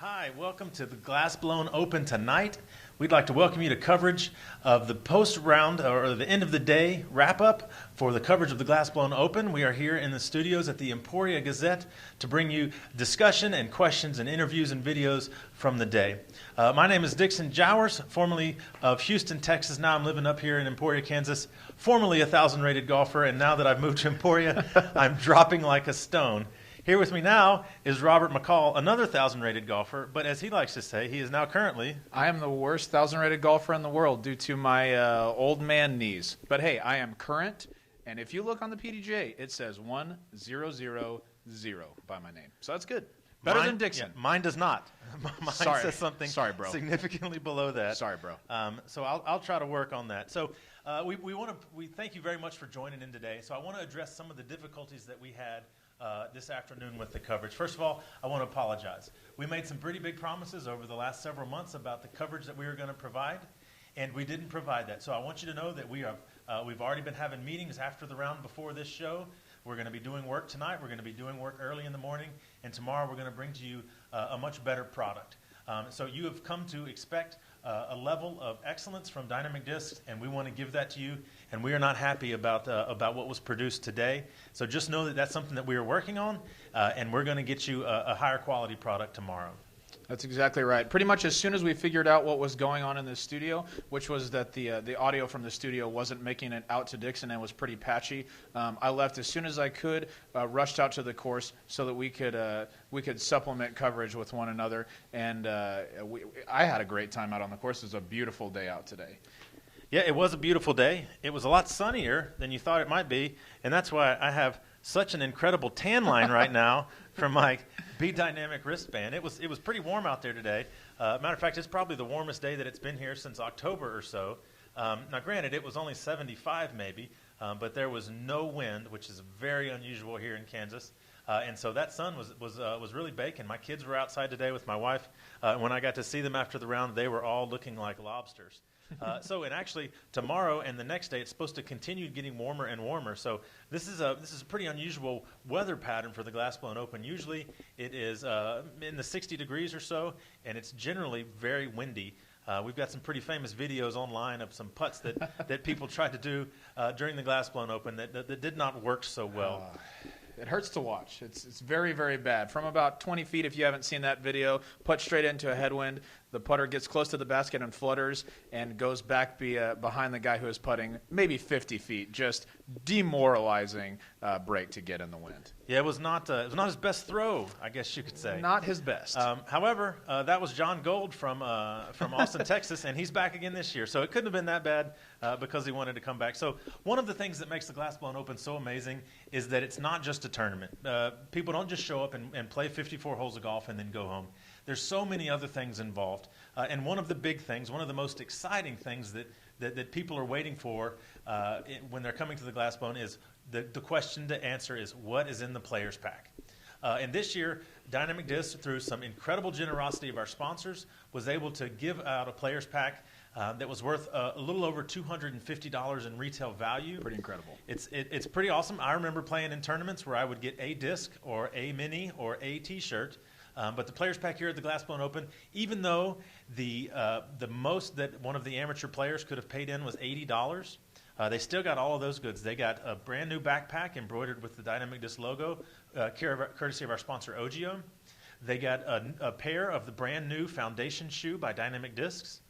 Hi, welcome to the Glass Blown Open tonight. We'd like to welcome you to coverage of the post-round or the end of the day wrap-up for the coverage of the Glass Blown Open. We are here in the studios at the Emporia Gazette to bring you discussion and questions and interviews and videos from the day. My name is Dixon Jowers, formerly of Houston, Texas. Now I'm living up here in Emporia, Kansas, formerly a 1,000-rated golfer, and now that I've moved to Emporia, I'm dropping like a stone. Here with me now is Robert McCall, another 1,000-rated golfer, but as he likes to say, he is now currently... I am the worst 1,000-rated golfer in the world due to my old man knees. But hey, I am current, and if you look on the PDJ, it says 1000 by my name. So that's good. Better than Dixon. Yeah, mine does not. Mine says something bro. significantly below that. Sorry, bro. So I'll try to work on that. So we thank you very much for joining in today. So I want to address some of the difficulties that we had this afternoon with the coverage. First of all, I want to apologize. We made some pretty big promises over the last several months about the coverage that we were going to provide, and we didn't provide that. So I want you to know that we've already been having meetings after the round before this show. We're going to be doing work tonight. We're going to be doing work early in the morning, and tomorrow we're going to bring to you a much better product. So you have come to expect a level of excellence from Dynamic Discs, and we want to give that to you. And we are not happy about what was produced today. So just know that that's something that we are working on, and we're going to get you a higher quality product tomorrow. That's exactly right. Pretty much as soon as we figured out what was going on in the studio, which was that the audio from the studio wasn't making it out to Dixon and was pretty patchy, I left as soon as I could, rushed out to the course so that we could supplement coverage with one another. And I had a great time out on the course. It was a beautiful day out today. Yeah, it was a beautiful day. It was a lot sunnier than you thought it might be, and that's why I have such an incredible tan line right now from my Be Dynamic wristband. It was pretty warm out there today. Matter of fact, it's probably the warmest day that it's been here since October or so. Now, granted, it was only 75 maybe, but there was no wind, which is very unusual here in Kansas. And so that sun was really baking. My kids were outside today with my wife. When I got to see them after the round, they were all looking like lobsters. And actually tomorrow and the next day it's supposed to continue getting warmer and warmer. So this is a pretty unusual weather pattern for the Glass Blown Open. Usually it is in the 60 degrees or so, and it's generally very windy. We've got some pretty famous videos online of some putts that people tried to do during the Glass Blown Open that did not work so well. It hurts to watch. It's very, very bad. From about 20 feet, if you haven't seen that video, putt straight into a headwind. The putter gets close to the basket and flutters and goes back behind the guy who is putting maybe 50 feet. Just demoralizing break to get in the wind. Yeah, it was not his best throw, I guess you could say. Not his best. However, that was John Gold from Austin, Texas, and he's back again this year. So it couldn't have been that bad because he wanted to come back. So one of the things that makes the Glass Blown Open so amazing is that it's not just a tournament. People don't just show up and play 54 holes of golf and then go home. There's so many other things involved. And one of the big things, one of the most exciting things that people are waiting for when they're coming to the Glass Blown is the question to answer is, what is in the players pack? And this year, Dynamic Disc, through some incredible generosity of our sponsors, was able to give out a players pack that was worth a little over $250 in retail value. Pretty incredible. It's pretty awesome. I remember playing in tournaments where I would get a disc or a mini or a T-shirt. But the players pack here at the Glass Blown Open, even though the most that one of the amateur players could have paid in was $80, they still got all of those goods. They got a brand new backpack embroidered with the Dynamic Disc logo, courtesy of our sponsor OGIO. They got a pair of the brand new foundation shoe by Dynamic Discs.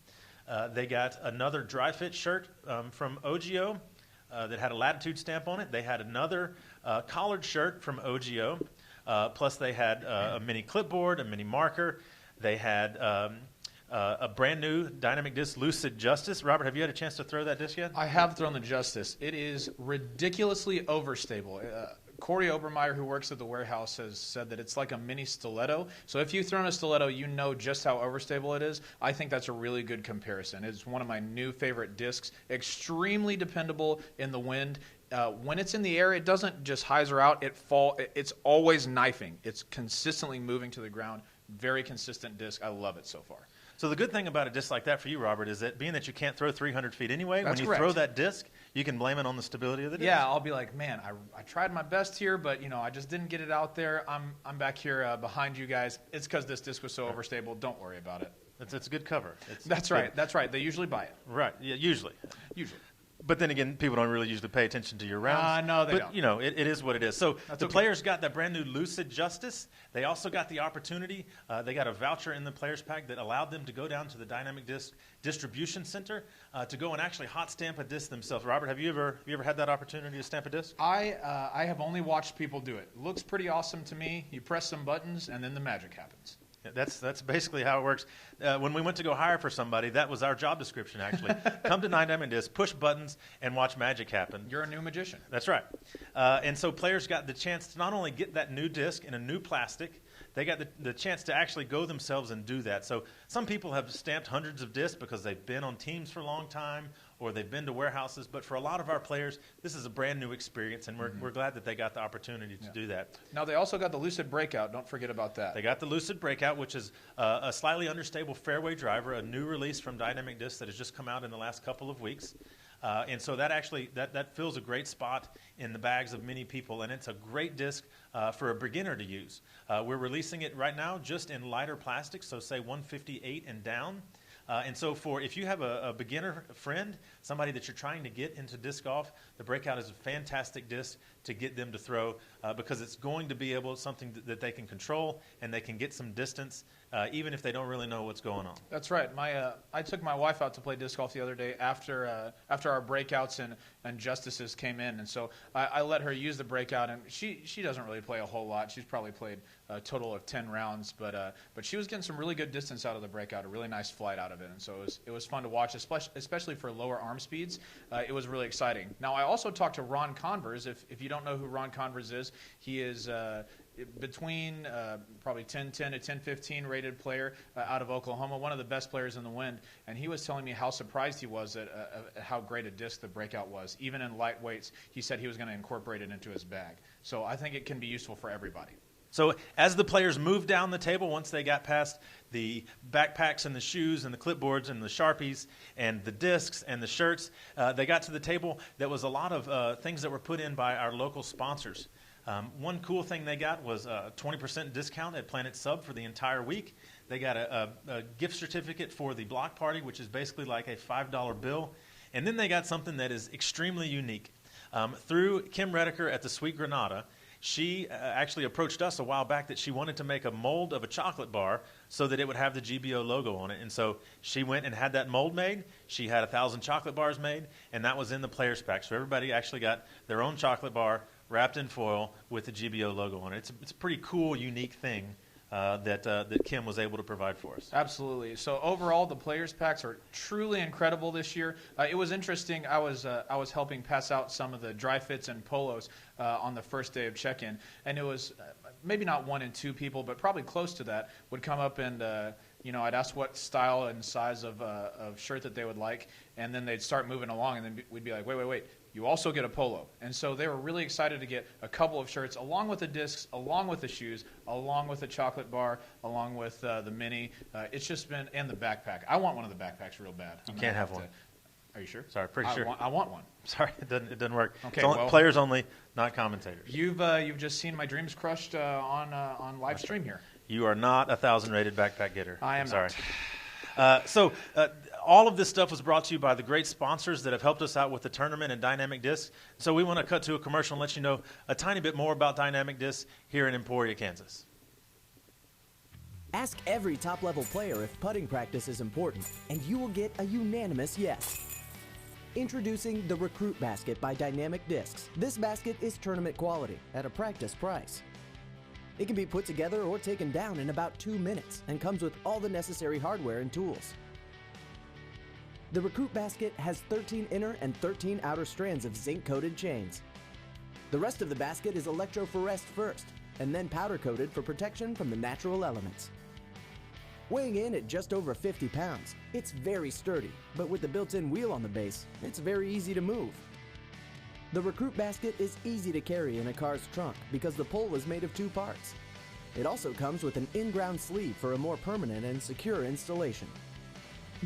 They got another dry fit shirt from OGIO that had a latitude stamp on it. They had another collared shirt from OGIO. Plus they had a mini clipboard, a mini marker. They had a brand new Dynamic Disc Lucid Justice. Robert, have you had a chance to throw that disc yet? I have thrown the Justice. It is ridiculously overstable. Corey Obermeyer, who works at the warehouse, has said that it's like a mini stiletto. So if you've thrown a stiletto, you know just how overstable it is. I think that's a really good comparison. It's one of my new favorite discs. Extremely dependable in the wind. When it's in the air, it doesn't just hyzer out. It's always knifing. It's consistently moving to the ground. Very consistent disc. I love it so far. So the good thing about a disc like that for you, Robert, is that being that you can't throw 300 feet anyway, That's when you correct. throw that disc, you can blame it on the stability of the disc. Yeah, I'll be like, man, I tried my best here, but I just didn't get it out there. I'm back here behind you guys. It's because this disc was so overstable. Don't worry about it. It's a good cover. That's right. That's right. They usually buy it. Right. Yeah, usually. Usually. But then again, people don't really usually pay attention to your rounds. No, they don't. But, it is what it is. So the players got that brand new Lucid Justice. They also got the opportunity. They got a voucher in the players pack that allowed them to go down to the Dynamic Disc Distribution Center to go and actually hot stamp a disc themselves. Robert, have you ever had that opportunity to stamp a disc? I have only watched people do it. Looks pretty awesome to me. You press some buttons, and then the magic happens. That's basically how it works. When we went to go hire for somebody, that was our job description, actually. Come to Dynamic Disc, push buttons, and watch magic happen. You're a new magician. That's right. And so players got the chance to not only get that new disc in a new plastic, they got the chance to actually go themselves and do that. So some people have stamped hundreds of discs because they've been on teams for a long time or they've been to warehouses. But for a lot of our players, this is a brand new experience, and we're glad that they got the opportunity to do that. Now, they also got the Lucid Breakout. Don't forget about that. They got the Lucid Breakout, which is a slightly understable fairway driver, a new release from Dynamic Disc that has just come out in the last couple of weeks. And so that actually that fills a great spot in the bags of many people, and it's a great disc for a beginner to use. We're releasing it right now just in lighter plastic, so say 158 and down. And so if you have a beginner friend, somebody that you're trying to get into disc golf, the Breakout is a fantastic disc to get them to throw because it's going to be something that they can control and they can get some distance even if they don't really know what's going on. That's right. I took my wife out to play disc golf the other day after our Breakouts and Justices came in, and so I let her use the Breakout, and she doesn't really play a whole lot. She's probably played a total of 10 rounds, but she was getting some really good distance out of the Breakout, a really nice flight out of it, and so it was fun to watch, especially for lower arm speeds. It was really exciting. Now, I also talked to Ron Convers. If you don't know who Ron Convers is, he is between probably 10-10 to 10-15 rated player out of Oklahoma, one of the best players in the wind, and he was telling me how surprised he was at how great a disc the Breakout was. Even in lightweights, he said he was going to incorporate it into his bag. So I think it can be useful for everybody. So as the players moved down the table, once they got past the backpacks and the shoes and the clipboards and the Sharpies and the discs and the shirts, they got to the table that was a lot of things that were put in by our local sponsors. One cool thing they got was a 20% discount at Planet Sub for the entire week. They got a gift certificate for the block party, which is basically like a $5 bill. And then they got something that is extremely unique. Through Kim Redeker at the Sweet Granada, she actually approached us a while back that she wanted to make a mold of a chocolate bar so that it would have the GBO logo on it. And so she went and had that mold made. She had 1,000 chocolate bars made, and that was in the players pack. So everybody actually got their own chocolate bar wrapped in foil with the GBO logo on it. It's a pretty cool, unique thing that Kim was able to provide for us. Absolutely. So overall, the players packs are truly incredible this year. It was interesting. I was helping pass out some of the dry fits and polos on the first day of check-in, and it was maybe not 1 and 2 people, but probably close to that would come up and I'd ask what style and size of shirt that they would like, and then they'd start moving along, and then we'd be like, wait. You also get a polo. And so they were really excited to get a couple of shirts along with the discs, along with the shoes, along with the chocolate bar, along with the mini. It's just been, and the backpack. I want one of the backpacks real bad. You can't have one. Are you sure? Sorry, pretty sure. I want one. Sorry, it doesn't work. Okay, it's players only, not commentators. You've just seen my dreams crushed on live stream here. You are not a 1,000 rated backpack getter. I am sorry. Not. All of this stuff was brought to you by the great sponsors that have helped us out with the tournament and Dynamic Disc. So we want to cut to a commercial and let you know a tiny bit more about Dynamic Disc here in Emporia, Kansas. Ask every top-level player if putting practice is important, and you will get a unanimous yes. Introducing the Recruit Basket by Dynamic Discs. This basket is tournament quality at a practice price. It can be put together or taken down in about 2 minutes and comes with all the necessary hardware and tools. The Recruit Basket has 13 inner and 13 outer strands of zinc-coated chains. The rest of the basket is electrophoresced first, and then powder-coated for protection from the natural elements. Weighing in at just over 50 pounds, it's very sturdy, but with the built-in wheel on the base, it's very easy to move. The Recruit Basket is easy to carry in a car's trunk because the pole is made of 2 parts. It also comes with an in-ground sleeve for a more permanent and secure installation.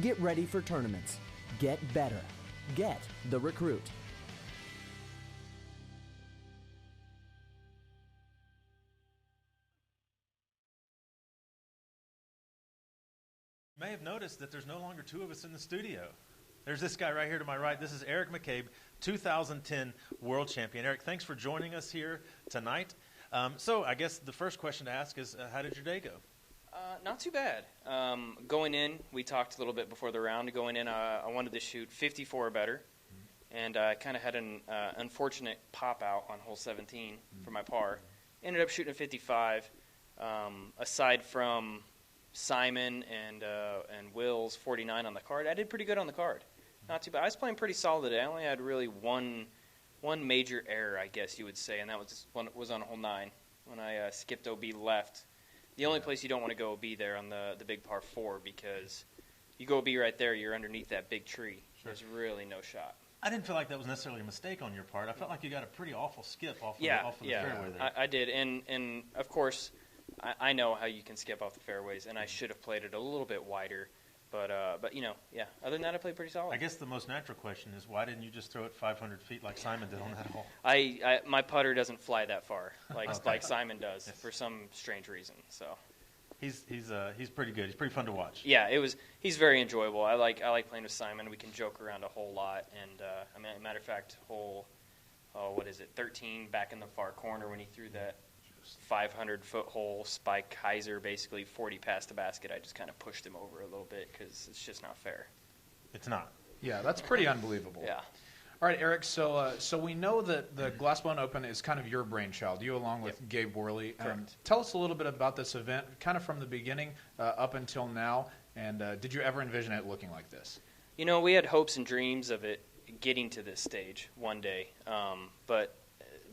Get ready for tournaments. Get better. Get the Recruit. You may have noticed that there's no longer two of us in the studio. There's this guy right here to my right. This is Eric McCabe, 2010 world champion. Eric, thanks for joining us here tonight. So I guess the first question to ask is, how did your day go? Not too bad. Going in, we talked a little bit before the round. Going in, I wanted to shoot 54 or better, and I kind of had an unfortunate pop out on hole 17 for my par. Ended up shooting a 55. Aside from Simon and Will's 49 on the card, I did pretty good on the card. Not too bad. I was playing pretty solid today. I only had really one major error, I guess you would say, and that was on hole 9 when I skipped OB left. The only place you don't want to go OB there on the big par 4, because you go OB right there, you're underneath that big tree. Sure. There's really no shot. I didn't feel like that was necessarily a mistake on your part. I felt like you got a pretty awful skip off of the fairway there. I did, and of course, I know how you can skip off the fairways, and I should have played it a little bit wider. But other than that, I played pretty solid. I guess the most natural question is, why didn't you just throw it 500 feet like Simon did on that hole? My putter doesn't fly that far like Simon does for some strange reason. So he's pretty good. He's pretty fun to watch. Yeah, he's very enjoyable. I like playing with Simon. We can joke around a whole lot. And matter of fact, hole 13 back in the far corner when he threw that 500-foot hole spike Kaiser, basically 40 past the basket. I just kind of pushed him over a little bit because it's just not fair. It's not. Yeah, that's pretty unbelievable. Yeah. All right, Eric, so we know that the Glassbone Open is kind of your brainchild, you along with Gabe Worley. Tell us a little bit about this event, kind of from the beginning up until now, and did you ever envision it looking like this? You know, we had hopes and dreams of it getting to this stage one day, but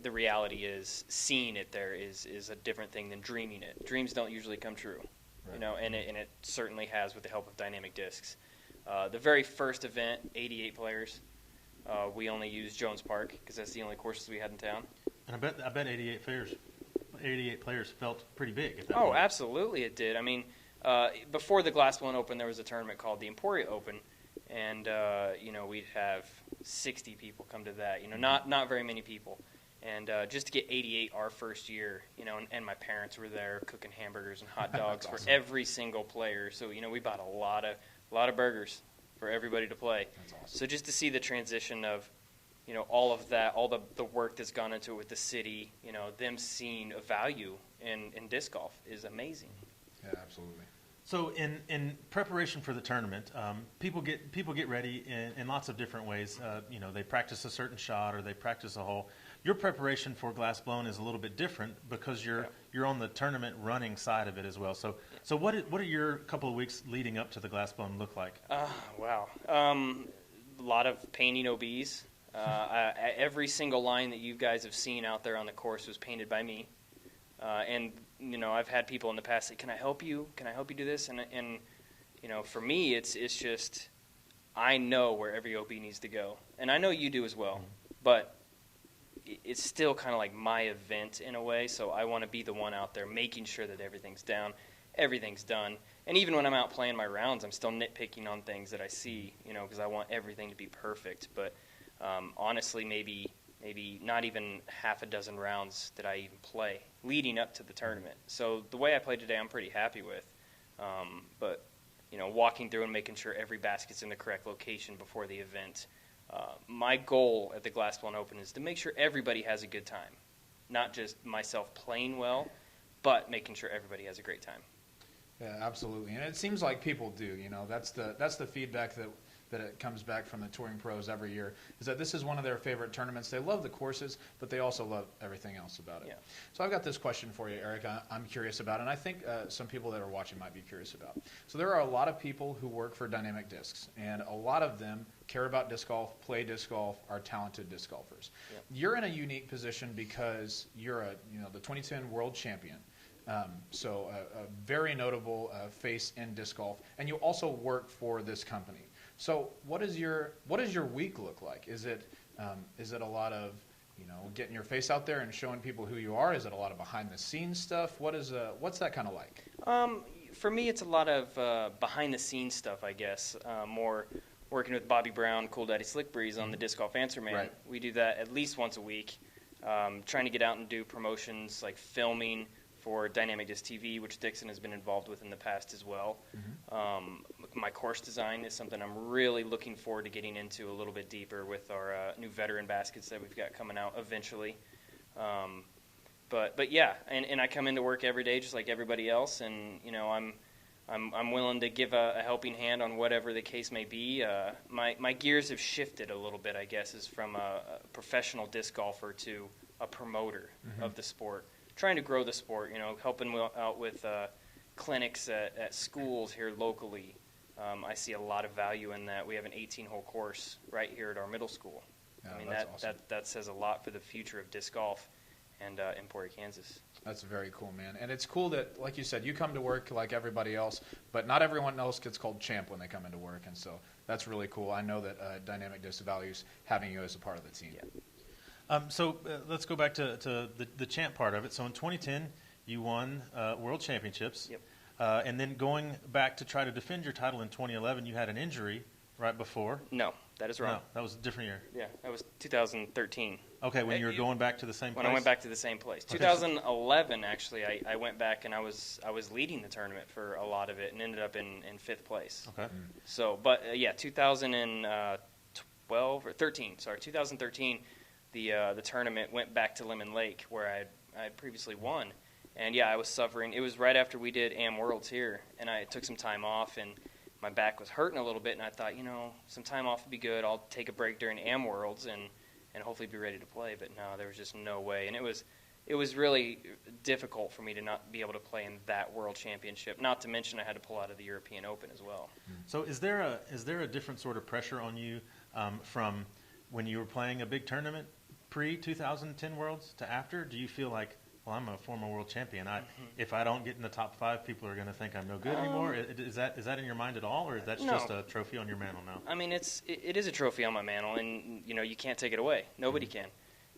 the reality is seeing it there is a different thing than dreaming it. Dreams don't usually come true, right. And it certainly has with the help of dynamic discs. The very first event, 88 players. We only used Jones Park because that's the only courses we had in town. And I bet 88 players felt pretty big at that point. Oh, absolutely it did. I mean, before the Glassbone Open, there was a tournament called the Emporia Open, and we'd have 60 people come to that. Not very many people. And just to get 88 our first year, and my parents were there cooking hamburgers and hot dogs for every single player. So, we bought a lot of burgers for everybody to play. That's awesome. So just to see the transition of, all of that, all the work that's gone into it with the city, them seeing a value in disc golf is amazing. Yeah, absolutely. So in preparation for the tournament, people get ready in lots of different ways. They practice a certain shot or they practice a hole. Your preparation for Glassbone is a little bit different because you're on the tournament running side of it as well. So what are your couple of weeks leading up to the Glassbone look like? Wow. A lot of painting OBs. Every single line that you guys have seen out there on the course was painted by me. And I've had people in the past say, "Can I help you? Can I help you do this?" And for me, it's just I know where every OB needs to go, and I know you do as well. But it's still kind of like my event in a way, so I want to be the one out there making sure that everything's down, everything's done. And even when I'm out playing my rounds, I'm still nitpicking on things that I see, because I want everything to be perfect. But honestly, maybe not even half a dozen rounds that I even play leading up to the tournament. So the way I played today, I'm pretty happy with. But walking through and making sure every basket's in the correct location before the event. My goal at the Glassbone Open is to make sure everybody has a good time, not just myself playing well, but making sure everybody has a great time. Yeah, absolutely, and it seems like people do. That's the feedback that it comes back from the touring pros every year, is that this is one of their favorite tournaments. They love the courses, but they also love everything else about it. Yeah. So I've got this question for you, Eric, I'm curious about, and I think some people that are watching might be curious about. So there are a lot of people who work for Dynamic Discs, and a lot of them care about disc golf, play disc golf, are talented disc golfers. Yeah. You're in a unique position because you're the 2010 world champion. So a very notable face in disc golf, and you also work for this company. So what does your week look like? Is it a lot of getting your face out there and showing people who you are? Is it a lot of behind the scenes stuff? What's that kind of like? For me, it's a lot of behind the scenes stuff, I guess. More working with Bobby Brown, Cool Daddy Slick Breeze on the Disc Golf Answer Man. Right. We do that at least once a week. Trying to get out and do promotions like filming for Dynamic Disc TV, which Dixon has been involved with in the past as well. my course design is something I'm really looking forward to getting into a little bit deeper with our new veteran baskets that we've got coming out eventually. But yeah, and I come into work every day just like everybody else, and I'm willing to give a helping hand on whatever the case may be. My gears have shifted a little bit, I guess, is from a professional disc golfer to a promoter of the sport, trying to grow the sport. Helping out with clinics at schools here locally. I see a lot of value in that. We have an 18-hole course right here at our middle school. Yeah, I mean, that's awesome. that says a lot for the future of disc golf and Emporia, Kansas. That's very cool, man. And it's cool that, like you said, you come to work like everybody else, but not everyone else gets called champ when they come into work, and so that's really cool. I know that Dynamic Disc values having you as a part of the team. Yeah. So let's go back to the champ part of it. So in 2010, you won World Championships. Yep. And then going back to try to defend your title in 2011, you had an injury right before. No, that is wrong. No, that was a different year. Yeah, that was 2013. Okay, when you were going back to the same place? When I went back to the same place. Okay. 2011, actually, I went back and I was leading the tournament for a lot of it and ended up in fifth place. Okay. So, but yeah, 2012 or 13. Sorry, 2013, the tournament went back to Lemon Lake where I had previously won, and yeah, I was suffering. It was right after we did Am Worlds here, and I took some time off and my back was hurting a little bit, and I thought, some time off would be good. I'll take a break during Am Worlds and hopefully be ready to play. But no, there was just no way, and it was really difficult for me to not be able to play in that World Championship. Not to mention I had to pull out of the European Open as well. So is there a different sort of pressure on you from when you were playing a big tournament pre-2010 Worlds to after? Do you feel like, well, I'm a former world champion. If I don't get in the top 5, people are going to think I'm no good anymore. Is that in your mind at all, or is that just a trophy on your mantle now? I mean, it is a trophy on my mantle, and you can't take it away. Nobody can.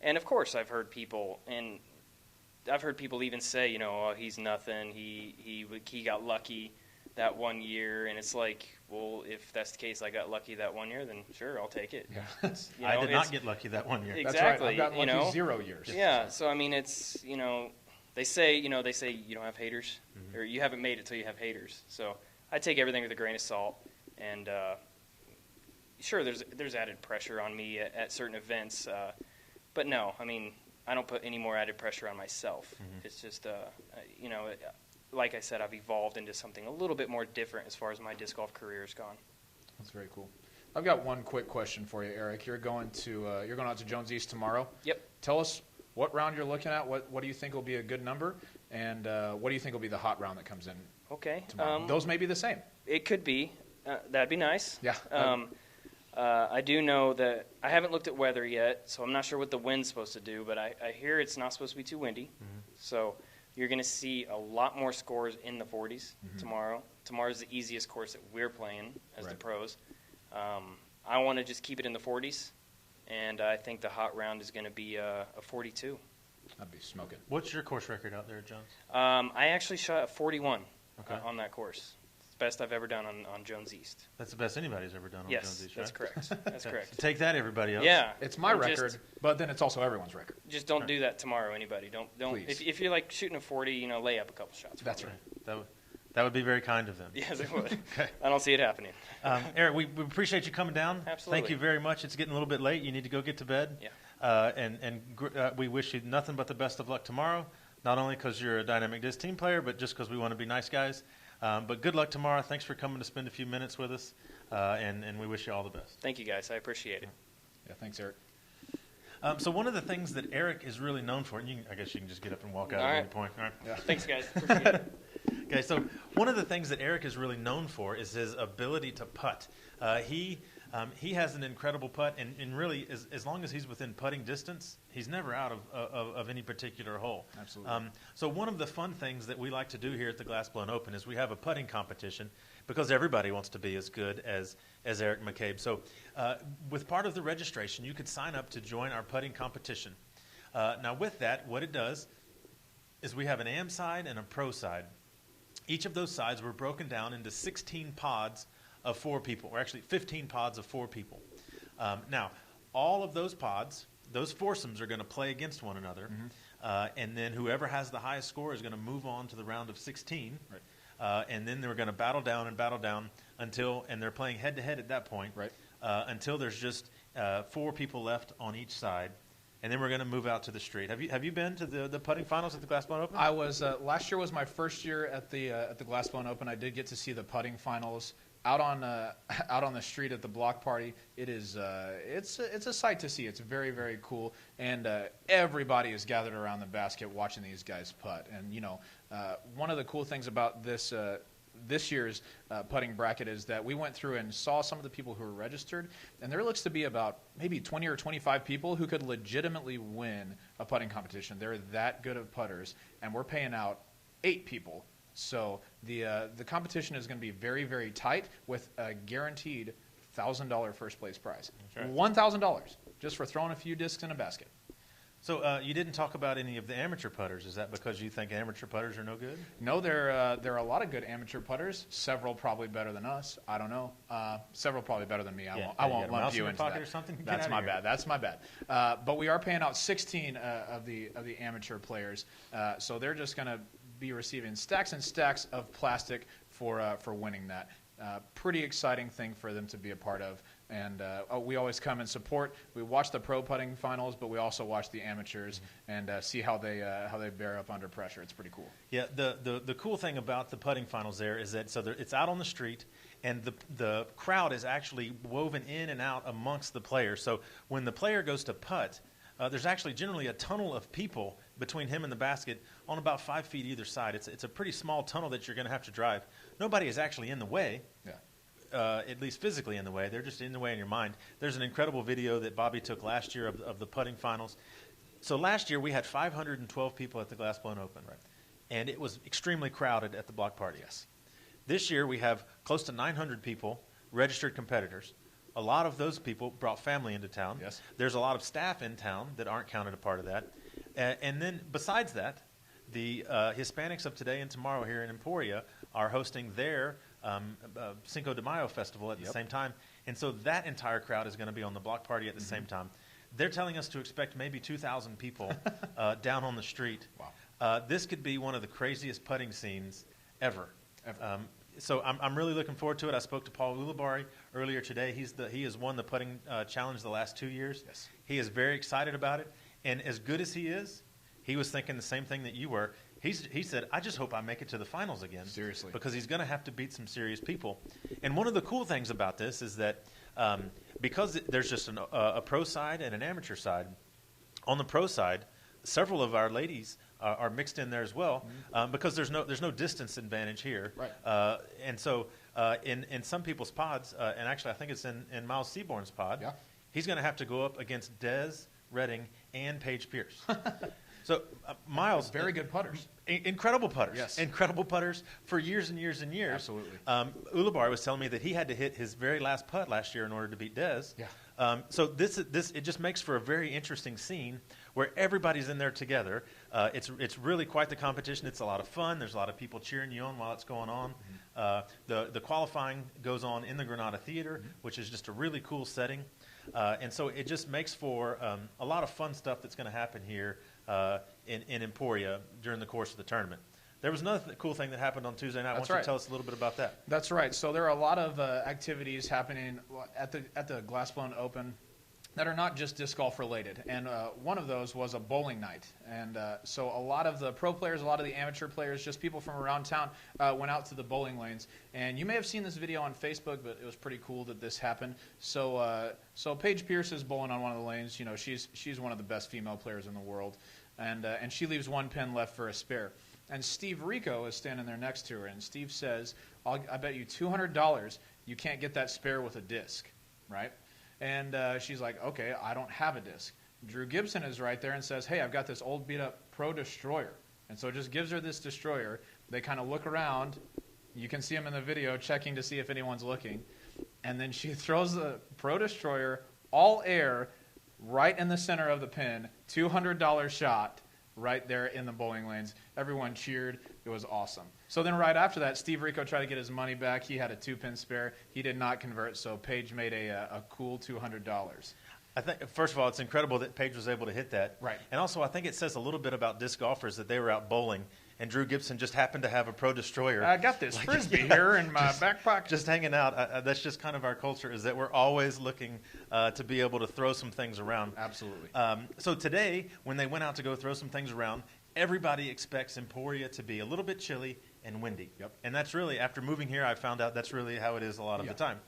And of course, I've heard people even say, oh, he's nothing. He got lucky that one year, and it's like, well, if that's the case, I got lucky that one year, then sure, I'll take it. Yeah. I did not get lucky that one year. Exactly. That's right. I've gotten lucky 0 years. Yeah. So I mean, it's they say you don't have haters, or you haven't made it till you have haters. So I take everything with a grain of salt, and sure, there's added pressure on me at certain events, but no, I mean, I don't put any more added pressure on myself. It's just like I said, I've evolved into something a little bit more different as far as my disc golf career has gone. That's very cool. I've got one quick question for you, Eric. You're going out to Jones East tomorrow. Yep. Tell us what round you're looking at. What do you think will be a good number, and what do you think will be the hot round that comes in? Okay. Tomorrow? Those may be the same. It could be. That'd be nice. Yeah. I do know that I haven't looked at weather yet, so I'm not sure what the wind's supposed to do, but I hear it's not supposed to be too windy. So you're going to see a lot more scores in the 40s tomorrow. Tomorrow's the easiest course that we're playing as the pros. I want to just keep it in the 40s, and I think the hot round is going to be a 42. That'd be smoking. What's your course record out there, Jones? I actually shot a 41 on that course. It's the best I've ever done on Jones East. That's the best anybody's ever done on Jones East, right? That's correct. That's correct. Take that, everybody else. Yeah. It's my record, but then it's also everyone's record. Just don't do that tomorrow, anybody. Don't. Please. If you're like shooting a 40, lay up a couple shots. That's right. That would be very kind of them. Yes, it would. Okay. I don't see it happening. Eric, we appreciate you coming down. Absolutely. Thank you very much. It's getting a little bit late. You need to go get to bed. Yeah. We wish you nothing but the best of luck tomorrow, not only because you're a Dynamic Disc team player, but just because we want to be nice guys. But good luck tomorrow. Thanks for coming to spend a few minutes with us, and we wish you all the best. Thank you, guys. I appreciate it. Yeah, thanks, Eric. So one of the things that Eric is really known for, and I guess you can just get up and walk out All at right. any point. All right. Yeah. Thanks, guys. Appreciate it. Okay, so one of the things that Eric is really known for is his ability to putt. He has an incredible putt, and really, as long as he's within putting distance, he's never out of any particular hole. Absolutely. So one of the fun things that we like to do here at the Glassblown Open is we have a putting competition because everybody wants to be as good as Eric McCabe. So with part of the registration, you could sign up to join our putting competition. Now with that, what it does is we have an AM side and a pro side. Each of those sides were broken down into 16 pods of 4 people, or actually 15 pods of 4 people. Now, all of those pods, those foursomes are going to play against one another, and then whoever has the highest score is going to move on to the round of 16. Right. and then they were going to battle down until, and they're playing head-to-head at that point, Right. Until there's just 4 people left on each side. And then we're going to move out to the street. Have you been to the putting finals at the Glassbone Open? I was last year was my first year at the Glassbone Open. I did get to see the putting finals out on the street at the block party. It is it's a sight to see. It's very, very cool, and everybody is gathered around the basket watching these guys putt. And one of the cool things about this year's putting bracket is that we went through and saw some of the people who were registered, and there looks to be about maybe 20 or 25 people who could legitimately win a putting competition. They're that good of putters, and we're paying out 8 people. So the competition is going to be very, very tight with a guaranteed $1,000 first place prize. Right. $1,000 just for throwing a few discs in a basket. So you didn't talk about any of the amateur putters. Is that because you think amateur putters are no good? No, there are a lot of good amateur putters. Several probably better than us. I don't know. Several probably better than me. I won't lump you into that. Or something? That's my bad. That's my bad. But we are paying out 16 of the amateur players. So they're just going to be receiving stacks and stacks of plastic for winning that. Pretty exciting thing for them to be a part of. And we always come and support. We watch the pro putting finals, but we also watch the amateurs and see how they bear up under pressure. It's pretty cool. Yeah, the cool thing about the putting finals there is that it's out on the street, and the crowd is actually woven in and out amongst the players. So when the player goes to putt, there's actually generally a tunnel of people between him and the basket on about 5 feet either side. It's a pretty small tunnel that you're going to have to drive. Nobody is actually in the way. Yeah. At least physically in the way. They're just in the way in your mind. There's an incredible video that Bobby took last year of the putting finals. So last year we had 512 people at the Glassbone Open, Right. And it was extremely crowded at the block party. Yes. This year we have close to 900 people, registered competitors. A lot of those people brought family into town. Yes. There's a lot of staff in town that aren't counted a part of that. And then besides that, the Hispanics of today and tomorrow here in Emporia are hosting their Cinco de Mayo festival at the same time. And so that entire crowd is going to be on the block party at the same time. They're telling us to expect maybe 2,000 people down on the street. Wow. This could be one of the craziest putting scenes ever. So I'm really looking forward to it. I spoke to Paul Ulibarri earlier today. He has won the putting challenge the last 2 years. Yes. He is very excited about it. And as good as he is, he was thinking the same thing that you were. He said, I just hope I make it to the finals again. Seriously. Because he's going to have to beat some serious people. And one of the cool things about this is that because there's just a pro side and an amateur side, on the pro side, several of our ladies are mixed in there as well because there's no distance advantage here. Right. And so in some people's pods, and actually I think it's in Miles Seaborn's pod, he's going to have to go up against Des Redding and Paige Pierce. So Miles, very good putters, incredible putters, yes, incredible putters for years and years and years. Absolutely. Ulibarri was telling me that he had to hit his very last putt last year in order to beat Des. Yeah. So this it just makes for a very interesting scene where everybody's in there together. It's really quite the competition. It's a lot of fun. There's a lot of people cheering you on while it's going on. The qualifying goes on in the Granada Theater, which is just a really cool setting. And so it just makes for a lot of fun stuff that's going to happen here in Emporia during the course of the tournament. There was another cool thing that happened on Tuesday night. Why don't you tell us a little bit about that? That's right. So there are a lot of activities happening at the Glassbone Open that are not just disc golf related. And one of those was a bowling night. And so a lot of the pro players, a lot of the amateur players, just people from around town went out to the bowling lanes. And you may have seen this video on Facebook, but it was pretty cool that this happened. So Paige Pierce is bowling on one of the lanes. You know, she's one of the best female players in the world. And she leaves one pin left for a spare. And Steve Rico is standing there next to her. And Steve says, I bet you $200 you can't get that spare with a disc, right? And she's like, okay, I don't have a disc. Drew Gibson is right there and says, hey, I've got this old beat-up Pro Destroyer. And so just gives her this Destroyer. They kind of look around. You can see him in the video checking to see if anyone's looking. And then she throws the Pro Destroyer, all air, right in the center of the pin, $200 shot right there in the bowling lanes. Everyone cheered. It was awesome. So then right after that, Steve Rico tried to get his money back. He had a 2-pin spare. He did not convert, so Paige made a cool $200. I think, first of all, it's incredible that Paige was able to hit that. Right. And also, I think it says a little bit about disc golfers that they were out bowling and Drew Gibson just happened to have a Pro Destroyer. I got this Frisbee here in my back pocket. Just hanging out. That's just kind of our culture, is that we're always looking to be able to throw some things around. Absolutely. So today, when they went out to go throw some things around, everybody expects Emporia to be a little bit chilly and windy. Yep. And that's really, after moving here, I found out that's really how it is a lot of the time.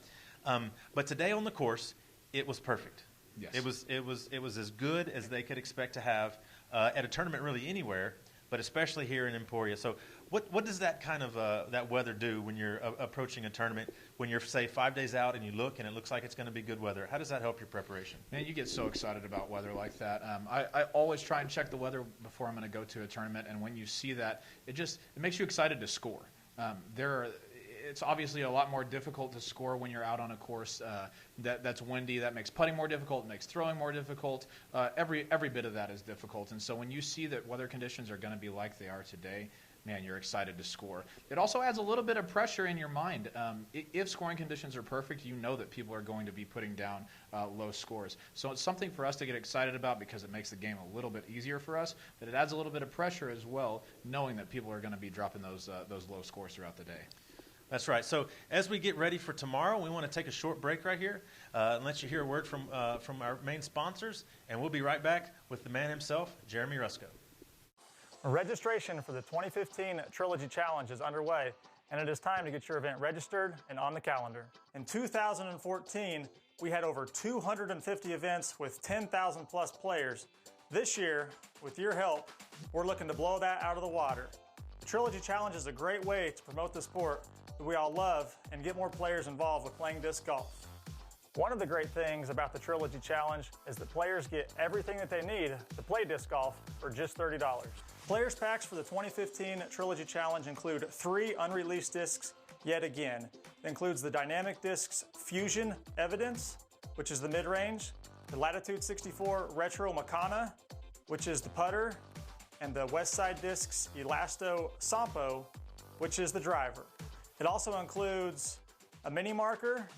But today on the course, it was perfect. Yes. It was as good as they could expect to have at a tournament really anywhere, but especially here in Emporia. So what does that kind of that weather do when you're approaching a tournament, when you're, say, 5 days out and you look and it looks like it's going to be good weather? How does that help your preparation? Man, you get so excited about weather like that. I always try and check the weather before I'm going to go to a tournament, and when you see that, it makes you excited to score. It's obviously a lot more difficult to score when you're out on a course that's windy. That makes putting more difficult. It makes throwing more difficult. Every bit of that is difficult. And so when you see that weather conditions are going to be like they are today, man, you're excited to score. It also adds a little bit of pressure in your mind. If scoring conditions are perfect, you know that people are going to be putting down low scores. So it's something for us to get excited about because it makes the game a little bit easier for us, but it adds a little bit of pressure as well, knowing that people are going to be dropping those low scores throughout the day. That's right. So as we get ready for tomorrow, we want to take a short break right here and let you hear a word from our main sponsors, and we'll be right back with the man himself, Jeremy Rusco. Registration for the 2015 Trilogy Challenge is underway, and it is time to get your event registered and on the calendar. In 2014, we had over 250 events with 10,000 plus players. This year, with your help, we're looking to blow that out of the water. The Trilogy Challenge is a great way to promote the sport that we all love and get more players involved with playing disc golf. One of the great things about the Trilogy Challenge is that players get everything that they need to play disc golf for just $30. Players packs for the 2015 Trilogy Challenge include 3 unreleased discs yet again. It includes the Dynamic Discs Fusion Evidence, which is the mid-range, the Latitude 64 Retro Makana, which is the putter, and the Westside Discs Elasto Sampo, which is the driver. It also includes a mini marker,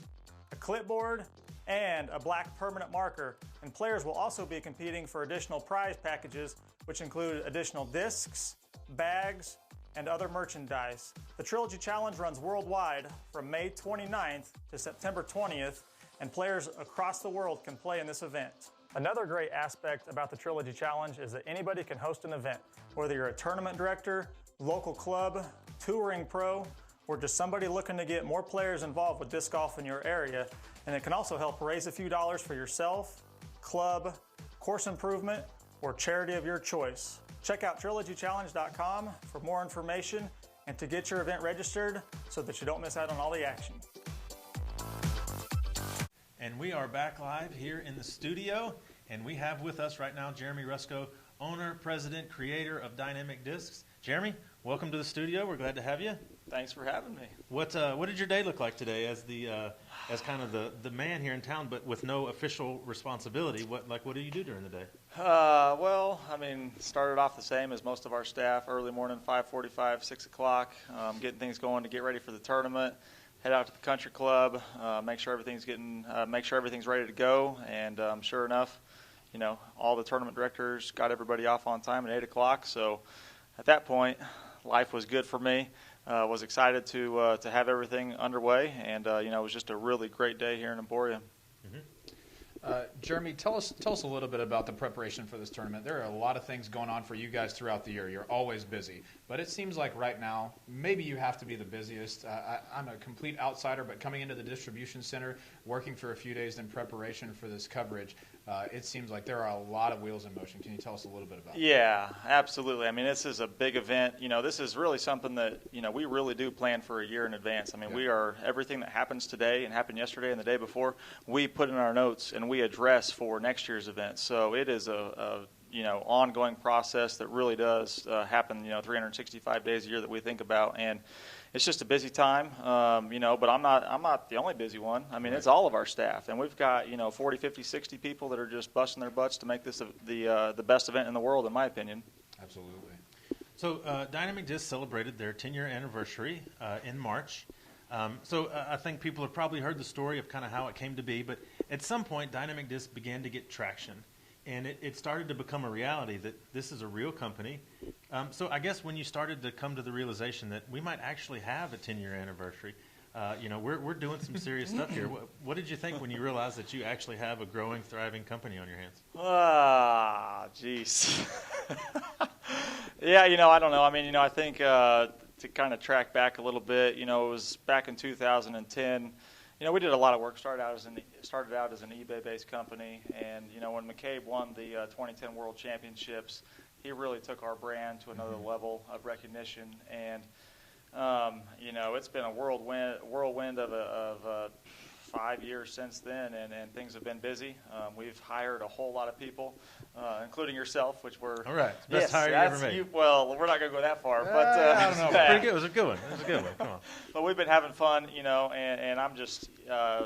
a clipboard, and a black permanent marker. And players will also be competing for additional prize packages, which include additional discs, bags, and other merchandise. The Trilogy Challenge runs worldwide from May 29th to September 20th, and players across the world can play in this event. Another great aspect about the Trilogy Challenge is that anybody can host an event, whether you're a tournament director, local club, touring pro, or just somebody looking to get more players involved with disc golf in your area. And it can also help raise a few dollars for yourself, club, course improvement, or charity of your choice. Check out trilogychallenge.com for more information and to get your event registered so that you don't miss out on all the action. And we are back live here in the studio, and we have with us right now Jeremy Rusco, owner, president, creator of Dynamic Discs. Jeremy, welcome to the studio. We're glad to have you. Thanks for having me. What did your day look like today as as kind of the man here in town, but with no official responsibility? What do you do during the day? Well, I mean, started off the same as most of our staff. Early morning, 5:45, 6 o'clock, getting things going to get ready for the tournament. Head out to the country club, make sure everything's ready to go, and sure enough, all the tournament directors got everybody off on time at 8 o'clock. So at that point, life was good for me. Was excited to have everything underway, and it was just a really great day here in Emporia. Jeremy, tell us a little bit about the preparation for this tournament. There are a lot of things going on for you guys throughout the year. You're always busy, but it seems like right now maybe you have to be the busiest. I'm a complete outsider, but coming into the distribution center, working for a few days in preparation for this coverage, it seems like there are a lot of wheels in motion. Can you tell us a little bit about that? Yeah, absolutely. I mean, this is a big event. This is really something that, we really do plan for a year in advance. I mean, we are, everything that happens today and happened yesterday and the day before, we put in our notes and we address for next year's event. So it is a ongoing process that really does happen, 365 days a year that we think about. And it's just a busy time, but I'm not the only busy one. I mean, It's all of our staff, and we've got 40, 50, 60 people that are just busting their butts to make this the best event in the world, in my opinion. Absolutely. So Dynamic Disc celebrated their 10-year anniversary in March. So I think people have probably heard the story of kind of how it came to be, but at some point Dynamic Disc began to get traction and it started to become a reality that this is a real company. So I guess when you started to come to the realization that we might actually have a 10-year anniversary, we're doing some serious stuff here. What did you think when you realized that you actually have a growing, thriving company on your hands? Geez. Yeah, I don't know. I mean, I think to kind of track back a little bit, it was back in 2010. We did a lot of work. Started out as an eBay-based company, and when McCabe won the 2010 World Championships, he really took our brand to another level of recognition. And it's been a whirlwind of 5 years since then, and things have been busy. We've hired a whole lot of people, including yourself, which we're all right. Best hire you ever made. Well, we're not going to go that far, but I don't know. Pretty good. It was a good one. Come on. But we've been having fun, and I'm just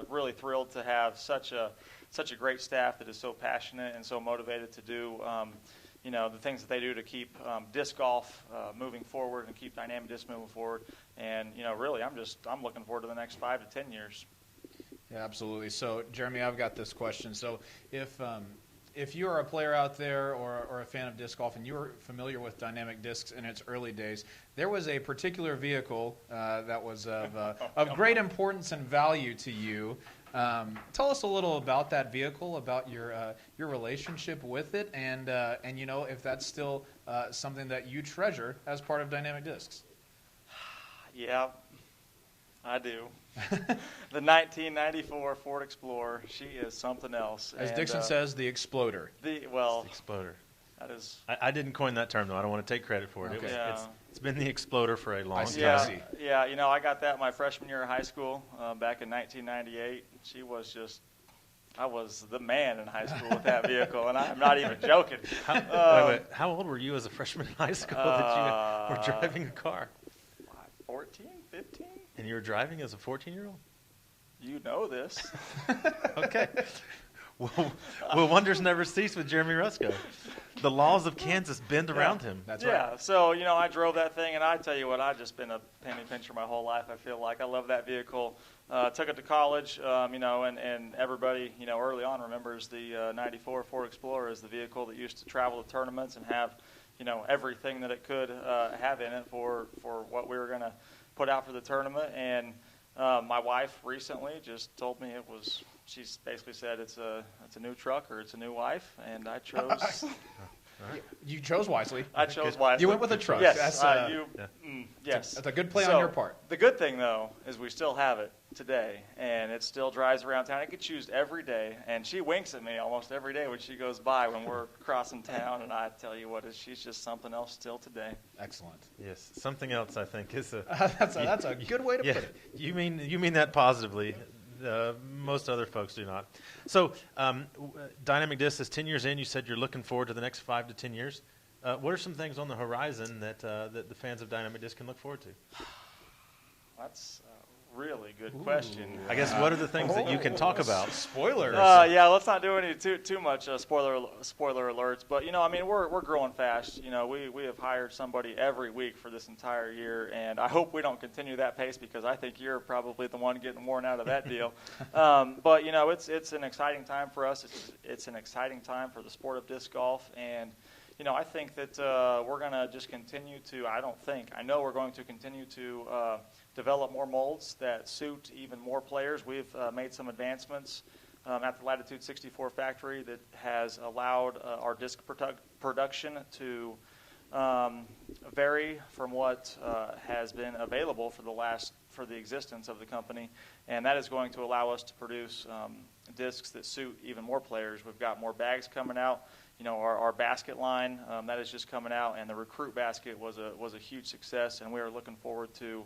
really thrilled to have such a great staff that is so passionate and so motivated to do the things that they do to keep disc golf moving forward and keep dynamic disc moving forward. And really, I'm looking forward to the next 5 to 10 years. Yeah, absolutely. So, Jeremy, I've got this question. So, if you're a player out there or a fan of disc golf and you're familiar with dynamic discs in its early days, there was a particular vehicle that was of great importance and value to you. Tell us a little about that vehicle, about your relationship with it, and if that's still something that you treasure as part of dynamic discs. Yeah, I do. The 1994 Ford Explorer, she is something else. As Dixon says, the Exploder. The Exploder. That is. I didn't coin that term, though. I don't want to take credit for it. Okay. It's been the Exploder for a long time. Yeah, I got that my freshman year of high school back in 1998. I was the man in high school with that vehicle, and I'm not even joking. How old were you as a freshman in high school that you were driving a car? 14, 15. And you were driving as a 14-year-old? You know this. Okay. Well, wonders never cease with Jeremy Rusco. The laws of Kansas bend around him. That's right. Yeah, so, I drove that thing, and I tell you what, I've just been a penny pincher my whole life, I feel like. I love that vehicle. Took it to college, and everybody, early on remembers the 94 Ford Explorer as the vehicle that used to travel to tournaments and have, everything that it could have in it for what we were going to put out for the tournament. And my wife recently just told me she's basically said it's a new truck or it's a new wife, and I chose. You chose wisely. I chose wisely. You went with a truck. Yes, yes. That's a good play so, on your part. The good thing, though, is we still have it today, and it still drives around town. It gets used every day, and she winks at me almost every day when she goes by when we're crossing town, and I tell you what, she's just something else still today. Excellent. Yes, something else I think is that's a good way to put it. You mean that positively. Most other folks do not. So, Dynamic Disc is 10 years in. You said you're looking forward to the next 5 to 10 years. What are some things on the horizon that the fans of Dynamic Disc can look forward to? That's a really good question. I guess what are the things that you can talk about? Spoilers. Let's not do any too much spoiler alerts. But we're growing fast. We have hired somebody every week for this entire year, and I hope we don't continue that pace because I think you're probably the one getting worn out of that deal. But it's an exciting time for us. It's an exciting time for the sport of disc golf, and I think that we're going to just continue to. I know we're going to continue to develop more molds that suit even more players. We've made some advancements at the Latitude 64 factory that has allowed our disc production to vary from what has been available for the existence of the company, and that is going to allow us to produce discs that suit even more players. We've got more bags coming out. Our basket line that is just coming out, and the recruit basket was a huge success, and we are looking forward to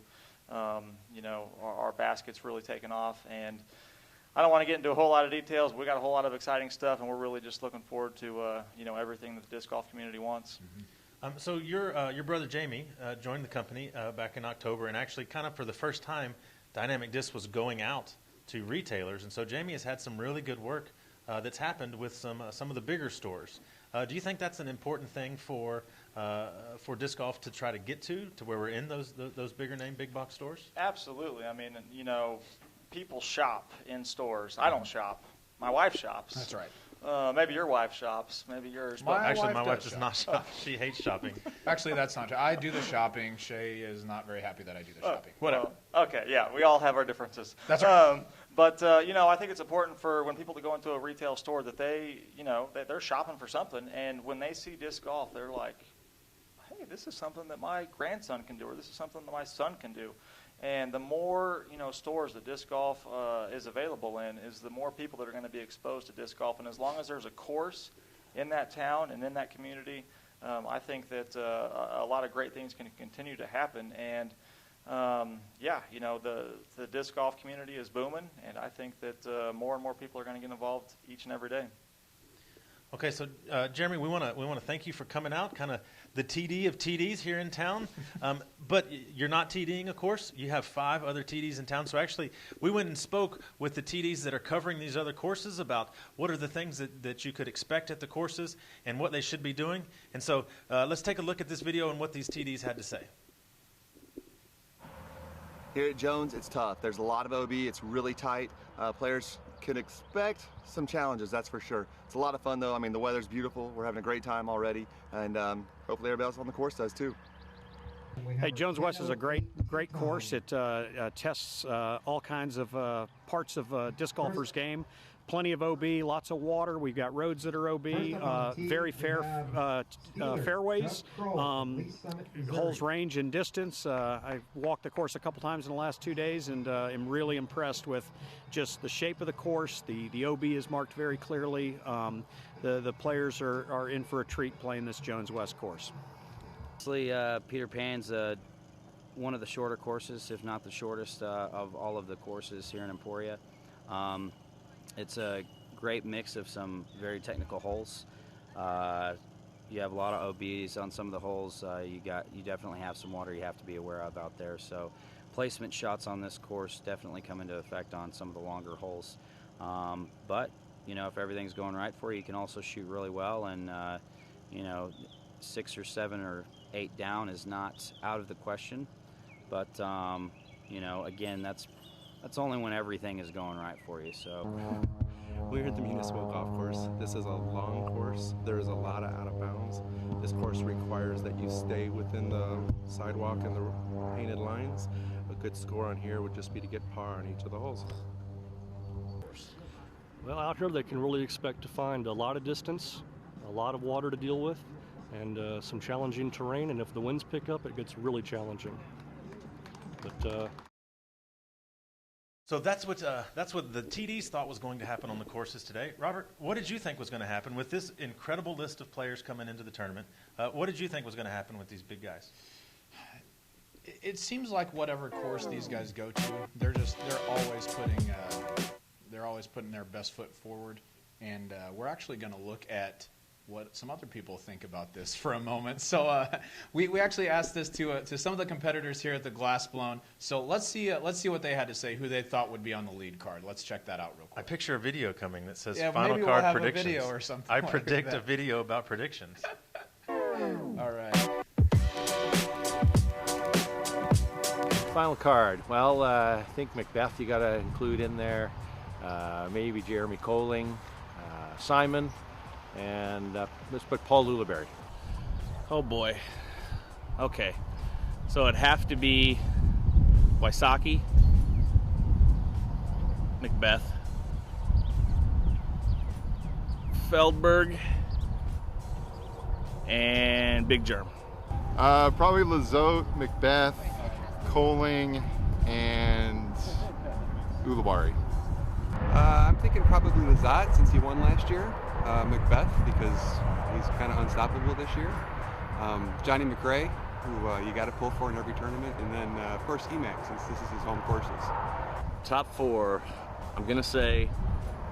our baskets really taking off. And I don't want to get into a whole lot of details. We got a whole lot of exciting stuff, and we're really just looking forward to everything that the disc golf community wants. Mm-hmm. So your brother Jamie joined the company back in October, and actually kind of for the first time, Dynamic Disc was going out to retailers, and so Jamie has had some really good work that's happened with some of the bigger stores. Do you think that's an important thing for disc golf to try to get to where we're in those bigger name big box stores? Absolutely. People shop in stores. I don't shop. My wife shops. That's right. Maybe your wife shops. Maybe yours. But Actually, my wife does does not shop. She hates shopping. Actually, that's not true. I do the shopping. Shay is not very happy that I do the shopping. Whatever. Okay, yeah, we all have our differences. That's right. But I think it's important for when people to go into a retail store that they're shopping for something, and when they see disc golf, they're like, hey, this is something that my grandson can do, or this is something that my son can do. And the more stores that disc golf is available in, is the more people that are going to be exposed to disc golf. And as long as there's a course in that town and in that community, I think that a lot of great things can continue to happen. And the disc golf community is booming, and I think that more and more people are going to get involved each and every day. Okay, so Jeremy, we want to thank you for coming out, kind of the TD of TDs here in town. But you're not TDing, of course. You have 5 other TDs in town. So actually, we went and spoke with the TDs that are covering these other courses about what are the things that you could expect at the courses and what they should be doing. And so let's take a look at this video and what these TDs had to say. Here at Jones, it's tough. There's a lot of OB. It's really tight. Players can expect some challenges, that's for sure. It's a lot of fun, though. I mean, the weather's beautiful. We're having a great time already, and hopefully everybody else on the course does, too. Hey, Jones West is a great course. It tests all kinds of parts of disc golfers' game. Plenty of OB, lots of water. We've got roads that are OB, very fair fairways. Holes range in distance. I've walked the course a couple times in the last 2 days, and am really impressed with just the shape of the course. The OB is marked very clearly. The players are in for a treat playing this Jones West course. Honestly, Peter Pan's one of the shorter courses, if not the shortest of all of the courses here in Emporia. It's a great mix of some very technical holes. You have a lot of OBs on some of the holes. You definitely have some water you have to be aware of out there. So placement shots on this course definitely come into effect on some of the longer holes. But if everything's going right for you, you can also shoot really well, and 6 or 7 or 8 down is not out of the question. But again, that's only when everything is going right for you. So we're at the Municipal Golf Course. This is a long course. There's a lot of out of bounds. This course requires that you stay within the sidewalk and the painted lines. A good score on here would just be to get par on each of the holes. Well, out here they can really expect to find a lot of distance, a lot of water to deal with, and some challenging terrain. And if the winds pick up, it gets really challenging. But So that's what the TDs thought was going to happen on the courses today. Robert, what did you think was going to happen with this incredible list of players coming into the tournament? What did you think was going to happen with these big guys? It seems like whatever course these guys go to, they're always putting their best foot forward. And we're actually going to look at what some other people think about this for a moment. So we actually asked this to some of the competitors here at the Glass Blown. So let's see what they had to say, who they thought would be on the lead card. Let's check that out real quick. I picture a video coming that says Final Final maybe Card we'll have Predictions. A video or something. I predict a video about predictions. All right. Final card. Well, I think Macbeth you got to include in there. Maybe Jeremy Coling, Simon. And let's put Paul Lulaberry. Oh boy. Okay. So it'd have to be Wysocki, Macbeth, Feldberg, and Big Germ. Probably Lizotte, Macbeth, Coling, and Ulibarri. I'm thinking probably Lizotte since he won last year. Macbeth because he's kind of unstoppable this year. Johnny McRae, who you got to pull for in every tournament, and then of course Emac since this is his home courses. Top 4, I'm gonna say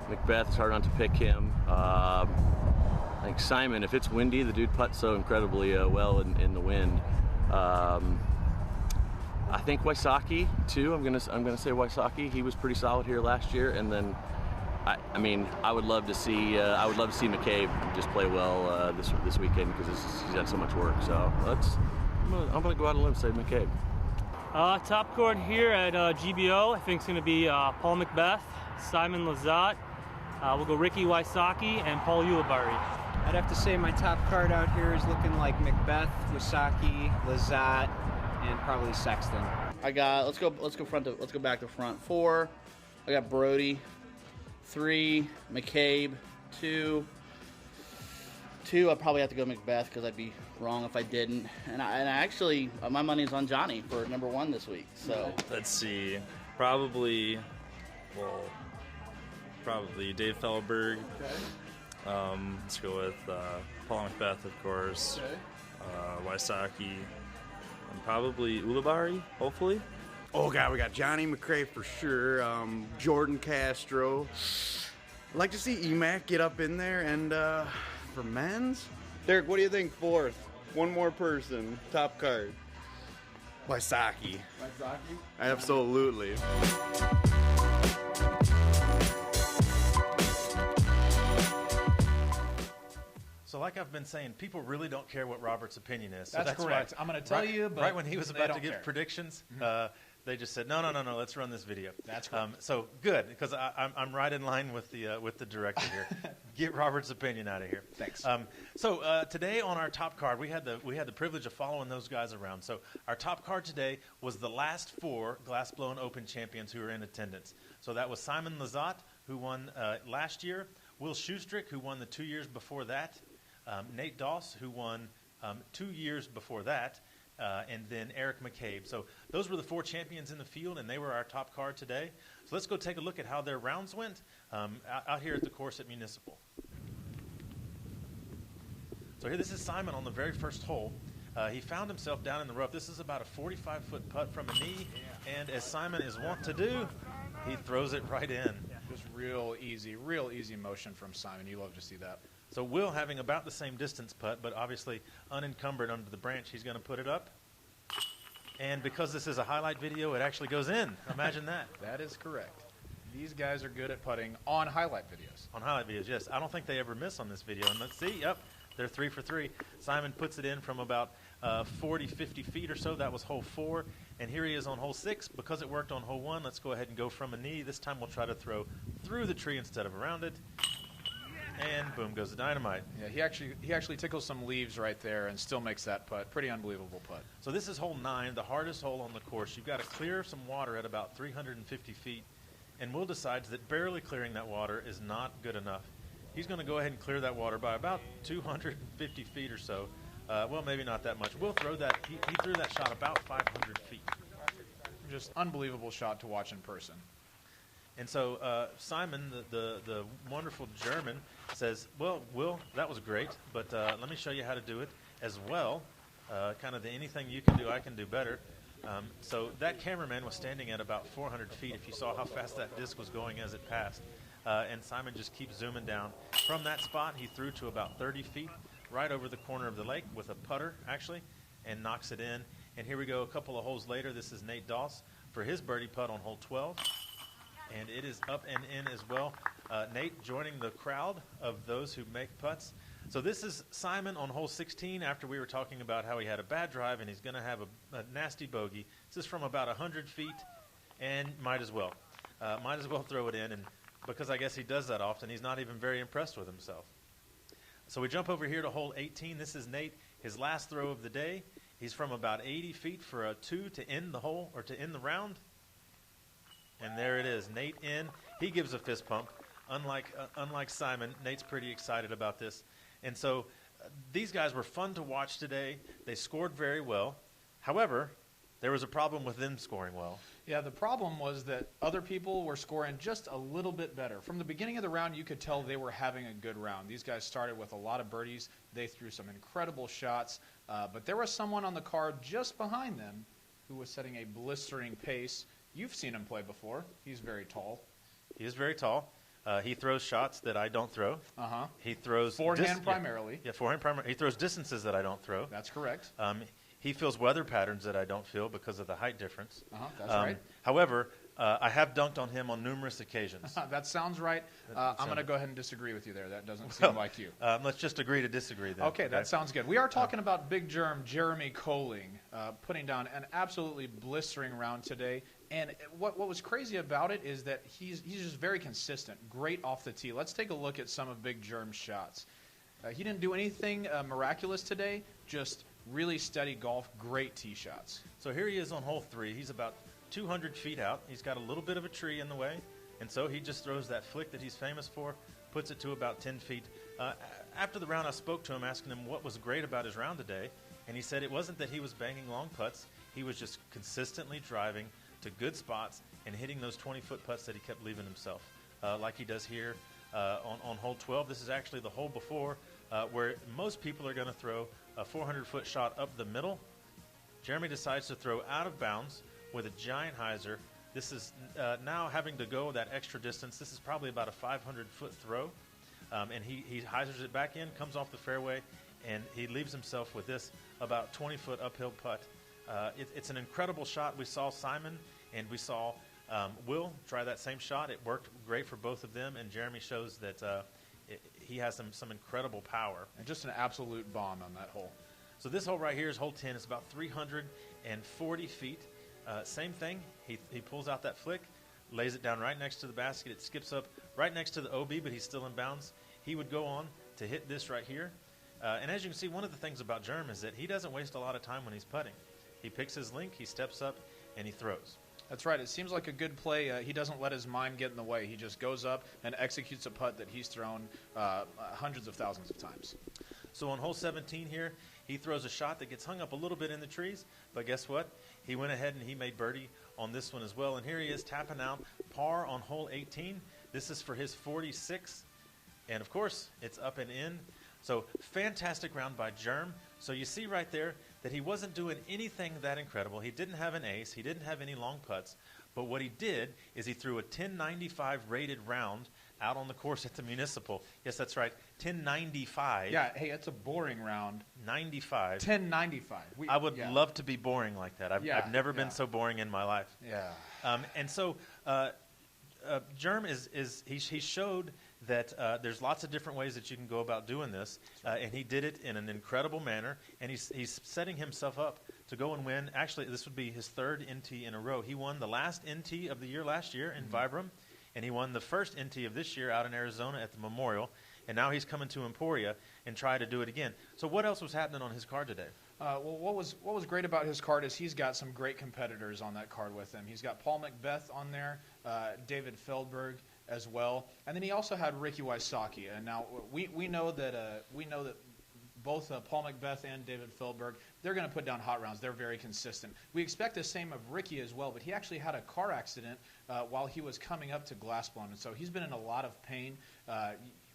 Macbeth. It's hard not to pick him. I think Simon. If it's windy, the dude putts so incredibly well in the wind. I think Wysocki too. I'm gonna say Wysocki. He was pretty solid here last year, and then. I would love to see McCabe just play well this weekend because he's had so much work. So I'm gonna go out on a limb and say McCabe. Top chord here at GBO, I think it's gonna be Paul Macbeth, Simon Lizotte, We'll go Ricky Wysocki and Paul Ulibarri. I'd have to say my top card out here is looking like Macbeth, Wysocki, Lazat, and probably Sexton. I got let's go back to front. 4, I got Brody. 3, McCabe. 2, I'd probably have to go Macbeth because I'd be wrong if I didn't. And I actually my money's on Johnny for number 1 this week. So let's see, probably Dave Fellberg. Okay. Let's go with Paul Macbeth, of course. Okay. Wysocki. And probably Ulibarri, hopefully. Oh, God, we got Johnny McCrae for sure. Jordan Castro. I'd like to see EMAC get up in there. And for men's, Derek, what do you think 4th? One more person, top card. Wysocki. Wysocki? Absolutely. So like I've been saying, people really don't care what Robert's opinion is. So that's correct. Right. I'm going to tell you, but right when he was about to give care. predictions, they just said, no, let's run this video. That's correct. So good, because I'm right in line with the director here. Get Robert's opinion out of here. Thanks. So today on our top card, we had the privilege of following those guys around. So our top card today was the last 4 Glassblown Open champions who were in attendance. So that was Simon Lazat, who won last year, Will Schustrick, who won the 2 years before that, Nate Doss, who won 2 years before that, and then Eric McCabe. So those were the 4 champions in the field, and they were our top card today. So let's go take a look at how their rounds went out here at the course at Municipal. So here, this is Simon on the very first hole. He found himself down in the rough. This is about a 45-foot putt from a knee, and as Simon is wont to do, he throws it right in. Just real easy motion from Simon. You love to see that. So Will having about the same distance putt, but obviously unencumbered under the branch, he's going to put it up. And because this is a highlight video, it actually goes in. Imagine that. That is correct. These guys are good at putting on highlight videos. On highlight videos, yes. I don't think they ever miss on this video. And let's see, yep, they're 3 for 3. Simon puts it in from about 40, 50 feet or so. That was hole 4. And here he is on hole 6. Because it worked on hole 1, let's go ahead and go from a knee. This time we'll try to throw through the tree instead of around it. And boom goes the dynamite. Yeah, he actually tickles some leaves right there and still makes that putt. Pretty unbelievable putt. So this is hole 9, the hardest hole on the course. You've got to clear some water at about 350 feet. And Will decides that barely clearing that water is not good enough. He's going to go ahead and clear that water by about 250 feet or so. Well, maybe not that much. Will throw that. He threw that shot about 500 feet. Just unbelievable shot to watch in person. And so Simon, the wonderful German, says, well, Will, that was great, but let me show you how to do it as well. Kind of anything you can do, I can do better. So that cameraman was standing at about 400 feet, if you saw how fast that disc was going as it passed. And Simon just keeps zooming down. From that spot, he threw to about 30 feet, right over the corner of the lake with a putter, actually, and knocks it in. And here we go a couple of holes later. This is Nate Doss for his birdie putt on hole 12. And it is up and in as well. Nate joining the crowd of those who make putts. So this is Simon on hole 16 after we were talking about how he had a bad drive and he's going to have a nasty bogey. This is from about 100 feet and might as well throw it in. And because I guess he does that often, he's not even very impressed with himself. So we jump over here to hole 18. This is Nate, his last throw of the day. He's from about 80 feet for a 2 to end the hole or to end the round. And there it is, Nate in. He gives a fist pump. Unlike Simon, Nate's pretty excited about this. And so these guys were fun to watch today. They scored very well. However, there was a problem with them scoring well. Yeah, the problem was that other people were scoring just a little bit better. From the beginning of the round, you could tell they were having a good round. These guys started with a lot of birdies. They threw some incredible shots. But there was someone on the card just behind them who was setting a blistering pace. You've seen him play before. He's very tall. He is very tall. He throws shots that I don't throw. Uh-huh. He throws forehand primarily. Yeah, forehand primarily. He throws distances that I don't throw. That's correct. He feels weather patterns that I don't feel because of the height difference. That's right. However, I have dunked on him on numerous occasions. That sounds right. I'm going to go ahead and disagree with you there. That doesn't seem like you. Let's just agree to disagree then. Okay, that sounds good. We are talking about Big Germ, Jeremy Coling, putting down an absolutely blistering round today. And what was crazy about it is that he's just very consistent, great off the tee. Let's take a look at some of Big Germ's shots. He didn't do anything miraculous today, just really steady golf, great tee shots. So here he is on hole 3. He's about 200 feet out. He's got a little bit of a tree in the way, and so he just throws that flick that he's famous for, puts it to about 10 feet. After the round, I spoke to him, asking him what was great about his round today, and he said it wasn't that he was banging long putts. He was just consistently driving to good spots and hitting those 20-foot putts that he kept leaving himself, like he does here on hole 12. This is actually the hole before where most people are going to throw a 400-foot shot up the middle. Jeremy decides to throw out of bounds with a giant hyzer. This is now having to go that extra distance. This is probably about a 500-foot throw. And he hyzers it back in, comes off the fairway, and he leaves himself with this about 20-foot uphill putt. It's an incredible shot. We saw Simon and we saw Will try that same shot. It worked great for both of them, and Jeremy shows that he has some incredible power. And just an absolute bomb on that hole. So this hole right here is hole 10. It's about 340 feet. Same thing. He pulls out that flick, lays it down right next to the basket. It skips up right next to the OB, but he's still in bounds. He would go on to hit this right here. And as you can see, one of the things about Germ is that he doesn't waste a lot of time when he's putting. He picks his link, he steps up, and he throws. That's right. It seems like a good play. He doesn't let his mind get in the way. He just goes up and executes a putt that he's thrown hundreds of thousands of times. So on hole 17 here, he throws a shot that gets hung up a little bit in the trees, but guess what? He went ahead and he made birdie on this one as well. And here he is tapping out par on hole 18. This is for his 46th. And, of course, it's up and in. So fantastic round by Germ. So you see right there that he wasn't doing anything that incredible. He didn't have an ace. He didn't have any long putts. But what he did is he threw a 1095 rated round out on the course at the Municipal. Yes, that's right, 1095. Yeah, hey, it's a boring round. 95. 1095. I would love to be boring like that. I've never been so boring in my life. Yeah. And so Germ he showed that there's lots of different ways that you can go about doing this, and he did it in an incredible manner, and he's setting himself up to go and win. Actually, this would be his third NT in a row. He won the last NT of the year last year in Vibram, and he won the first NT of this year out in Arizona at the Memorial, and now he's coming to Emporia and try to do it again. So what else was happening on his card today? Well, what was great about his card is he's got some great competitors on that card with him. He's got Paul McBeth on there, David Feldberg as well, and then he also had Ricky Wysocki. And now we know that both Paul McBeth and David Feldberg, they're going to put down hot rounds. They're very consistent. We expect the same of Ricky as well, but he actually had a car accident while he was coming up to Glassblown, and so he's been in a lot of pain.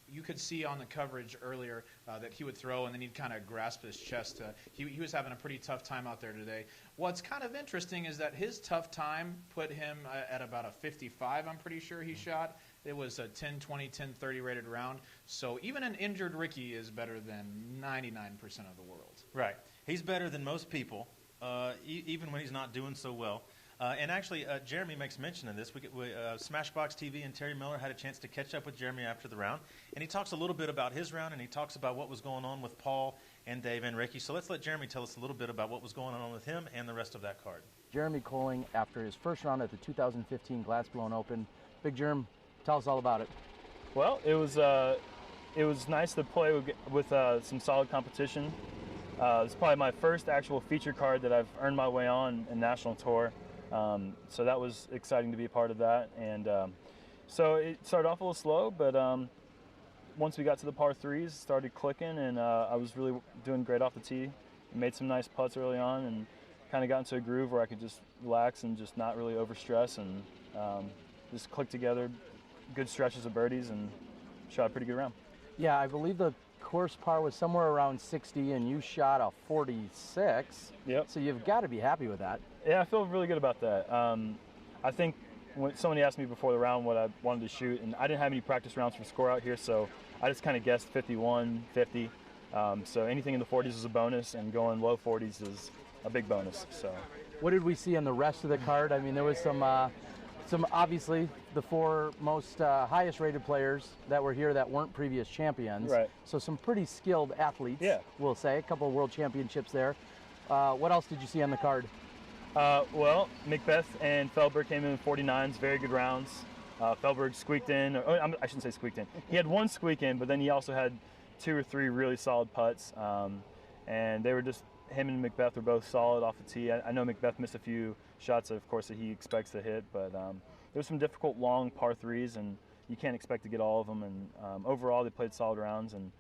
You could see on the coverage earlier that he would throw and then he'd kind of grasp his chest. He was having a pretty tough time out there today. What's kind of interesting is that his tough time put him at about a 55, I'm pretty sure he shot. It was a 10-20, 10-30 rated round. So even an injured Ricky is better than 99% of the world. Right. He's better than most people, even when he's not doing so well. And actually, Jeremy makes mention of this. Smashbox TV and Terry Miller had a chance to catch up with Jeremy after the round, and he talks a little bit about his round, and he talks about what was going on with Paul and Dave and Ricky. So let's let Jeremy tell us a little bit about what was going on with him and the rest of that card. Jeremy Kohling, after his first round at the 2015 Glassblown Open. Big Germ, tell us all about it. Well, it was nice to play with some solid competition. It's probably my first actual feature card that I've earned my way on in National Tour. So that was exciting to be a part of that. And so it started off a little slow, but once we got to the par threes, it started clicking, and I was really doing great off the tee. Made some nice putts early on and kind of got into a groove where I could just relax and just not really overstress and just click together good stretches of birdies and shot a pretty good round. Yeah, I believe the course par was somewhere around 60 and you shot a 46. Yep. So you've got to be happy with that. Yeah, I feel really good about that. I think when somebody asked me before the round what I wanted to shoot, and I didn't have any practice rounds for score out here, so I just kind of guessed 51, 50. So anything in the 40s is a bonus, and going low 40s is a big bonus. So, what did we see on the rest of the card? I mean, there was some obviously the four most highest rated players that were here that weren't previous champions. Right. So some pretty skilled athletes, yeah. We'll say. A couple of world championships there. What else did you see on the card? Well, Macbeth and Feldberg came in 49s, very good rounds. Feldberg squeaked in. I shouldn't say squeaked in. He had one squeak in, but then he also had 2 or 3 really solid putts. And they were just, him and Macbeth were both solid off the tee. I know Macbeth missed a few shots, of course, that he expects to hit, but there were some difficult long par 3s, and you can't expect to get all of them. And overall, they played solid rounds. And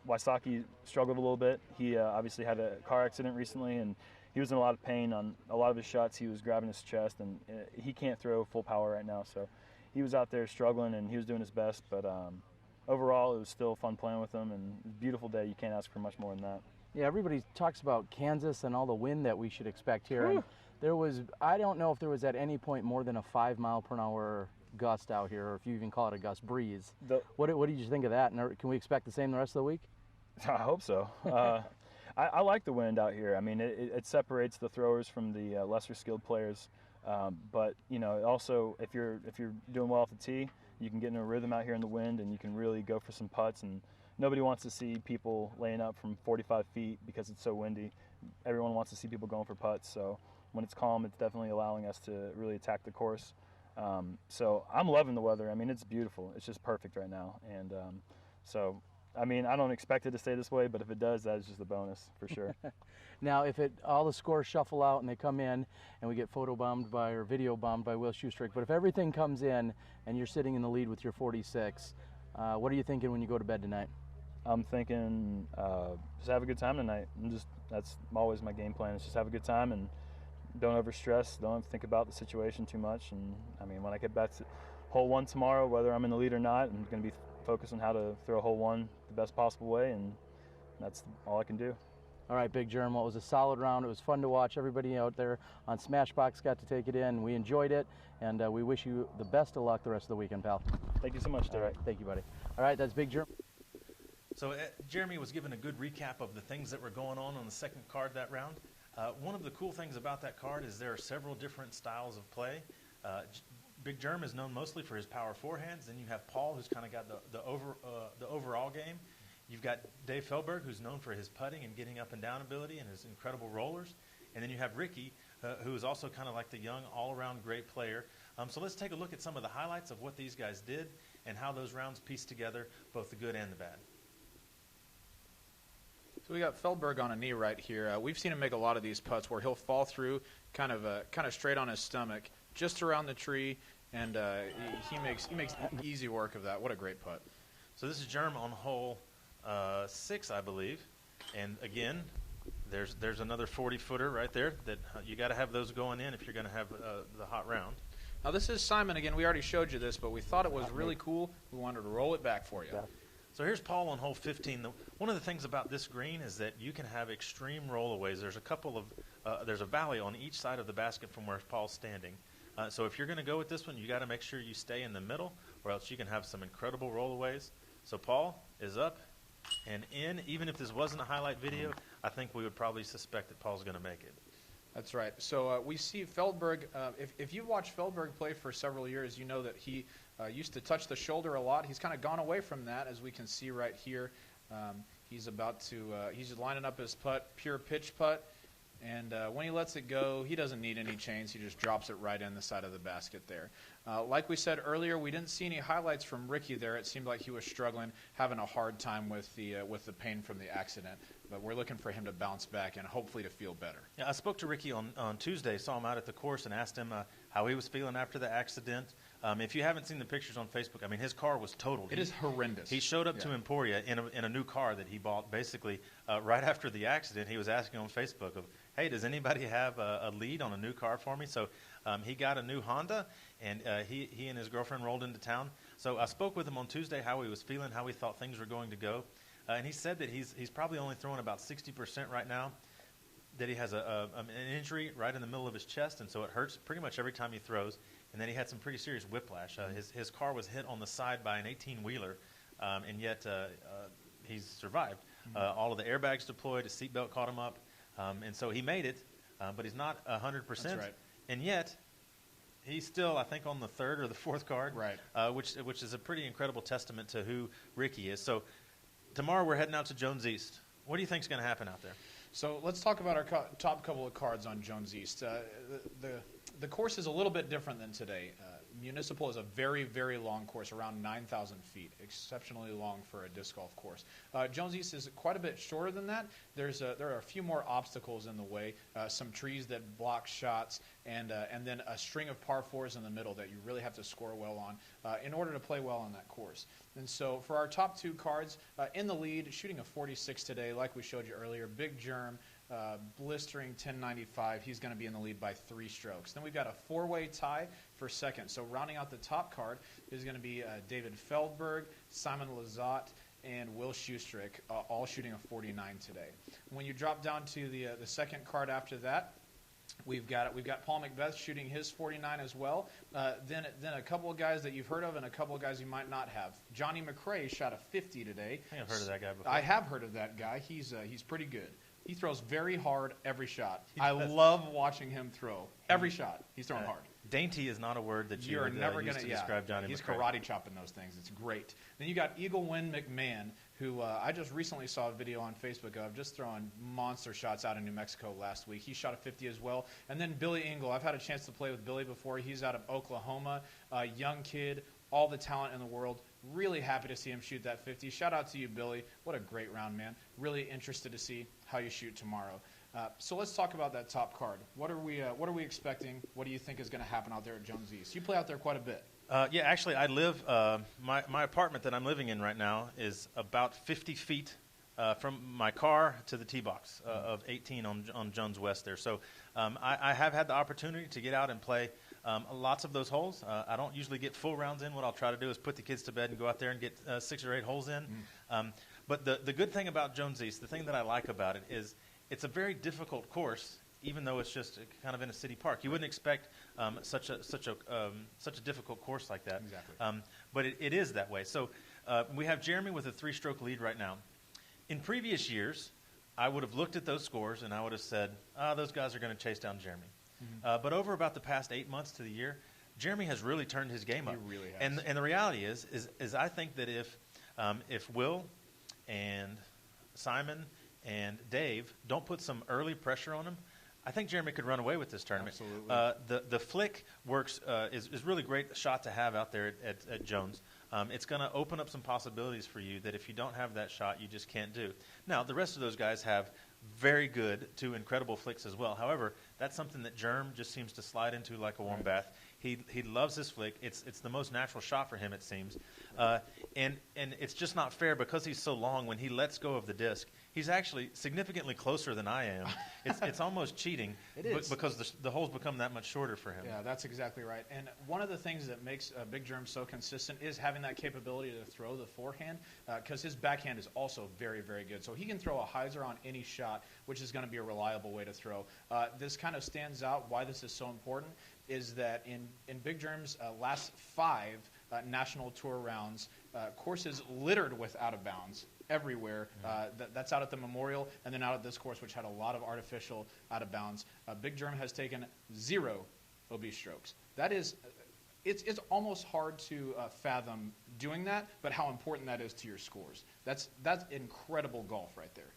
Wysocki struggled a little bit. He obviously had a car accident recently, and he was in a lot of pain on a lot of his shots. He was grabbing his chest, and he can't throw full power right now. So he was out there struggling, and he was doing his best. But overall, it was still fun playing with him, and it was a beautiful day. You can't ask for much more than that. Yeah, everybody talks about Kansas and all the wind that we should expect here. And there was, I don't know if there was at any point more than a 5-mile-per-hour gust out here, or if you even call it a gust breeze. What did you think of that? And can we expect the same the rest of the week? I hope so. I like the wind out here. I mean, it separates the throwers from the lesser skilled players. But also if you're doing well off the tee, you can get in a rhythm out here in the wind, and you can really go for some putts. And nobody wants to see people laying up from 45 feet because it's so windy. Everyone wants to see people going for putts. So when it's calm, it's definitely allowing us to really attack the course. So I'm loving the weather. I mean, it's beautiful. It's just perfect right now. And so. I mean, I don't expect it to stay this way, but if it does, that is just a bonus for sure. Now, if all the scores shuffle out and they come in and we get photo bombed by or video bombed by Will Schustrick, but if everything comes in and you're sitting in the lead with your 46, what are you thinking when you go to bed tonight? I'm thinking just have a good time tonight. That's always my game plan, is just have a good time and don't overstress. Don't think about the situation too much. And I mean, when I get back to hole 1 tomorrow, whether I'm in the lead or not, I'm going to be focused on how to throw hole 1 the best possible way, and that's all I can do. All right, Big Germ, well, it was a solid round. It was fun to watch. Everybody out there on Smashbox got to take it in. We enjoyed it, and we wish you the best of luck the rest of the weekend, pal. Thank you so much, Derek. Thank you, buddy. All right, that's Big Germ. So Jeremy was given a good recap of the things that were going on the second card that round. One of the cool things about that card is there are several different styles of play. Big Germ is known mostly for his power forehands. Then you have Paul, who's kind of got the overall game. You've got Dave Feldberg, who's known for his putting and getting up and down ability and his incredible rollers. And then you have Ricky, who is also kind of like the young, all-around great player. So let's take a look at some of the highlights of what these guys did and how those rounds pieced together both the good and the bad. So we got Feldberg on a knee right here. We've seen him make a lot of these putts where he'll fall through kind of straight on his stomach, just around the tree, and he makes easy work of that. What a great putt. So this is Germ on hole 6, I believe. And again, there's another 40-footer right there that you got to have those going in if you're going to have the hot round. Now this is Simon again. We already showed you this, but we thought it was really cool. We wanted to roll it back for you. Yeah. So here's Paul on hole 15. One of the things about this green is that you can have extreme rollaways. There's a couple of there's a valley on each side of the basket from where Paul's standing. So if you're going to go with this one, you got to make sure you stay in the middle, or else you can have some incredible rollaways. So Paul is up and in. Even if this wasn't a highlight video, I think we would probably suspect that Paul's going to make it. That's right. So we see Feldberg. If you've watched Feldberg play for several years, you know that he used to touch the shoulder a lot. He's kind of gone away from that, as we can see right here. He's about to. He's just lining up his putt, pure pitch putt. And when he lets it go, he doesn't need any chains. He just drops it right in the side of the basket there. Like we said earlier, we didn't see any highlights from Ricky there. It seemed like he was struggling, having a hard time with the pain from the accident. But we're looking for him to bounce back and hopefully to feel better. Yeah, I spoke to Ricky on Tuesday, saw him out at the course, and asked him how he was feeling after the accident. If you haven't seen the pictures on Facebook, I mean, his car was totaled. It is horrendous. He showed up to Emporia in a new car that he bought basically right after the accident. He was asking on Facebook of, hey, does anybody have a lead on a new car for me? So he got a new Honda, and he and his girlfriend rolled into town. So I spoke with him on Tuesday how he was feeling, how he thought things were going to go. And he said that he's probably only throwing about 60% right now, that he has an injury right in the middle of his chest, and so it hurts pretty much every time he throws. And then he had some pretty serious whiplash. His car was hit on the side by an 18-wheeler, and yet he's survived. All of the airbags deployed, his seatbelt caught him up, and so he made it, but he's not 100%. That's right. And yet he's still, I think, on the third or the fourth card, right? Which is a pretty incredible testament to who Ricky is. So tomorrow we're heading out to Jones East. What do you think is going to happen out there? So let's talk about our top couple of cards on Jones East. The course is a little bit different than today. Municipal is a very, very long course, around 9,000 feet, exceptionally long for a disc golf course. Jones East is quite a bit shorter than that. There are a few more obstacles in the way, some trees that block shots, and then a string of par fours in the middle that you really have to score well on in order to play well on that course. And so for our top two cards, in the lead, shooting a 46 today, like we showed you earlier, Big Germ, blistering 1095. He's going to be in the lead by 3 strokes. Then we've got a 4-way tie for second. So rounding out the top card is going to be David Feldberg, Simon Lizotte, and Will Schustrick, all shooting a 49 today. When you drop down to the second card after that, we've got Paul McBeth shooting his 49 as well. Then a couple of guys that you've heard of and a couple of guys you might not have. Johnny McCray shot a 50 today. I think I've heard of that guy before. I have heard of that guy. He's pretty good. He throws very hard every shot. I love watching him throw. Every shot, he's throwing hard. Dainty is not a word that You're would never use going to describe Johnny He's McCray. karate chopping those things. It's great. Then you got Eagle Win McMahon, who I just recently saw a video on Facebook of just throwing monster shots out in New Mexico last week. He shot a 50 as well. And then Billy Engel. I've had a chance to play with Billy before. He's out of Oklahoma, a young kid, all the talent in the world. Really happy to see him shoot that 50. Shout out to you, Billy. What a great round, man. Really interested to see how you shoot tomorrow. So let's talk about that top card. What are we expecting? What do you think is going to happen out there at Jones East? You play out there quite a bit. Yeah, actually, I live. My apartment that I'm living in right now is about 50 feet from my car to the tee box of 18 on Jones West there. So I have had the opportunity to get out and play lots of those holes. I don't usually get full rounds in. What I'll try to do is put the kids to bed and go out there and get 6 or 8 holes in. But the good thing about Jones East, the thing that I like about it is it's a very difficult course, even though it's just kind of in a city park. You wouldn't expect such a difficult course like that. Exactly. But it is that way. So we have Jeremy with a 3-stroke lead right now. In previous years, I would have looked at those scores and I would have said, those guys are going to chase down Jeremy. But over about the past 8 months to the year, Jeremy has really turned his game up. He really has. And the reality is I think that if Will and Simon and Dave don't put some early pressure on him, I think Jeremy could run away with this tournament. Absolutely. The flick works is really great shot to have out there at Jones. It's going to open up some possibilities for you that if you don't have that shot, you just can't do. Now, the rest of those guys have very good to incredible flicks as well. However, that's something that Germ just seems to slide into like a warm bath. He loves his flick. It's the most natural shot for him, it seems. And it's just not fair because he's so long. When he lets go of the disc, he's actually significantly closer than I am. It's almost cheating. It is. Because the holes become that much shorter for him. Yeah, that's exactly right. And one of the things that makes Big Germ so consistent is having that capability to throw the forehand, because his backhand is also very, very good. So he can throw a hyzer on any shot, which is going to be a reliable way to throw. This kind of stands out why this is so important is that in Big Germ's last 5 national tour rounds, courses littered with out of bounds everywhere. That's out at the Memorial and then out at this course, which had a lot of artificial out of bounds. Big Germ has taken 0 OB strokes. That is, it's almost hard to fathom doing that, but how important that is to your scores. That's incredible golf right there.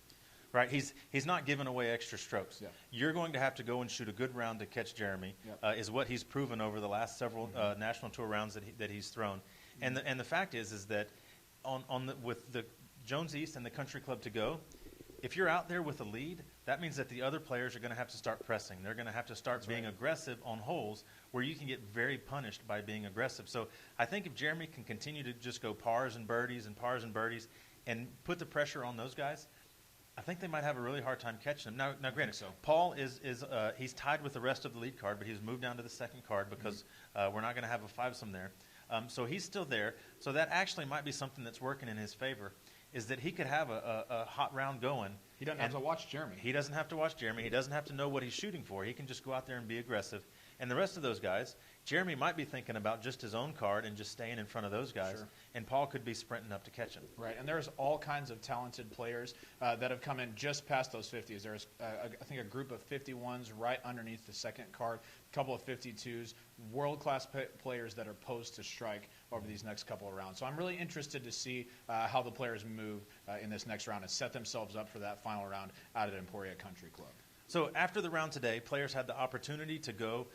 Right, he's not giving away extra strokes. Yeah. You're going to have to go and shoot a good round to catch Jeremy, is what he's proven over the last several national tour rounds that he's thrown. And the fact is that with the Jones East and the Country Club to go, if you're out there with a lead, that means that the other players are going to have to start pressing. They're going to have to start being aggressive on holes where you can get very punished by being aggressive. So I think if Jeremy can continue to just go pars and birdies and put the pressure on those guys, I think they might have a really hard time catching him. Now granted, Paul he's tied with the rest of the lead card, but he's moved down to the second card because we're not going to have a 5-some there. So he's still there. So that actually might be something that's working in his favor, is that he could have a hot round going. He doesn't have to watch Jeremy. He doesn't have to watch Jeremy. He doesn't have to know what he's shooting for. He can just go out there and be aggressive. And the rest of those guys, Jeremy might be thinking about just his own card and just staying in front of those guys. Sure. And Paul could be sprinting up to catch him. Right, and there's all kinds of talented players that have come in just past those 50s. There's, I think, a group of 51s right underneath the second card, a couple of 52s, world-class players that are posed to strike over these next couple of rounds. So I'm really interested to see how the players move in this next round and set themselves up for that final round out at Emporia Country Club. So after the round today, players had the opportunity to go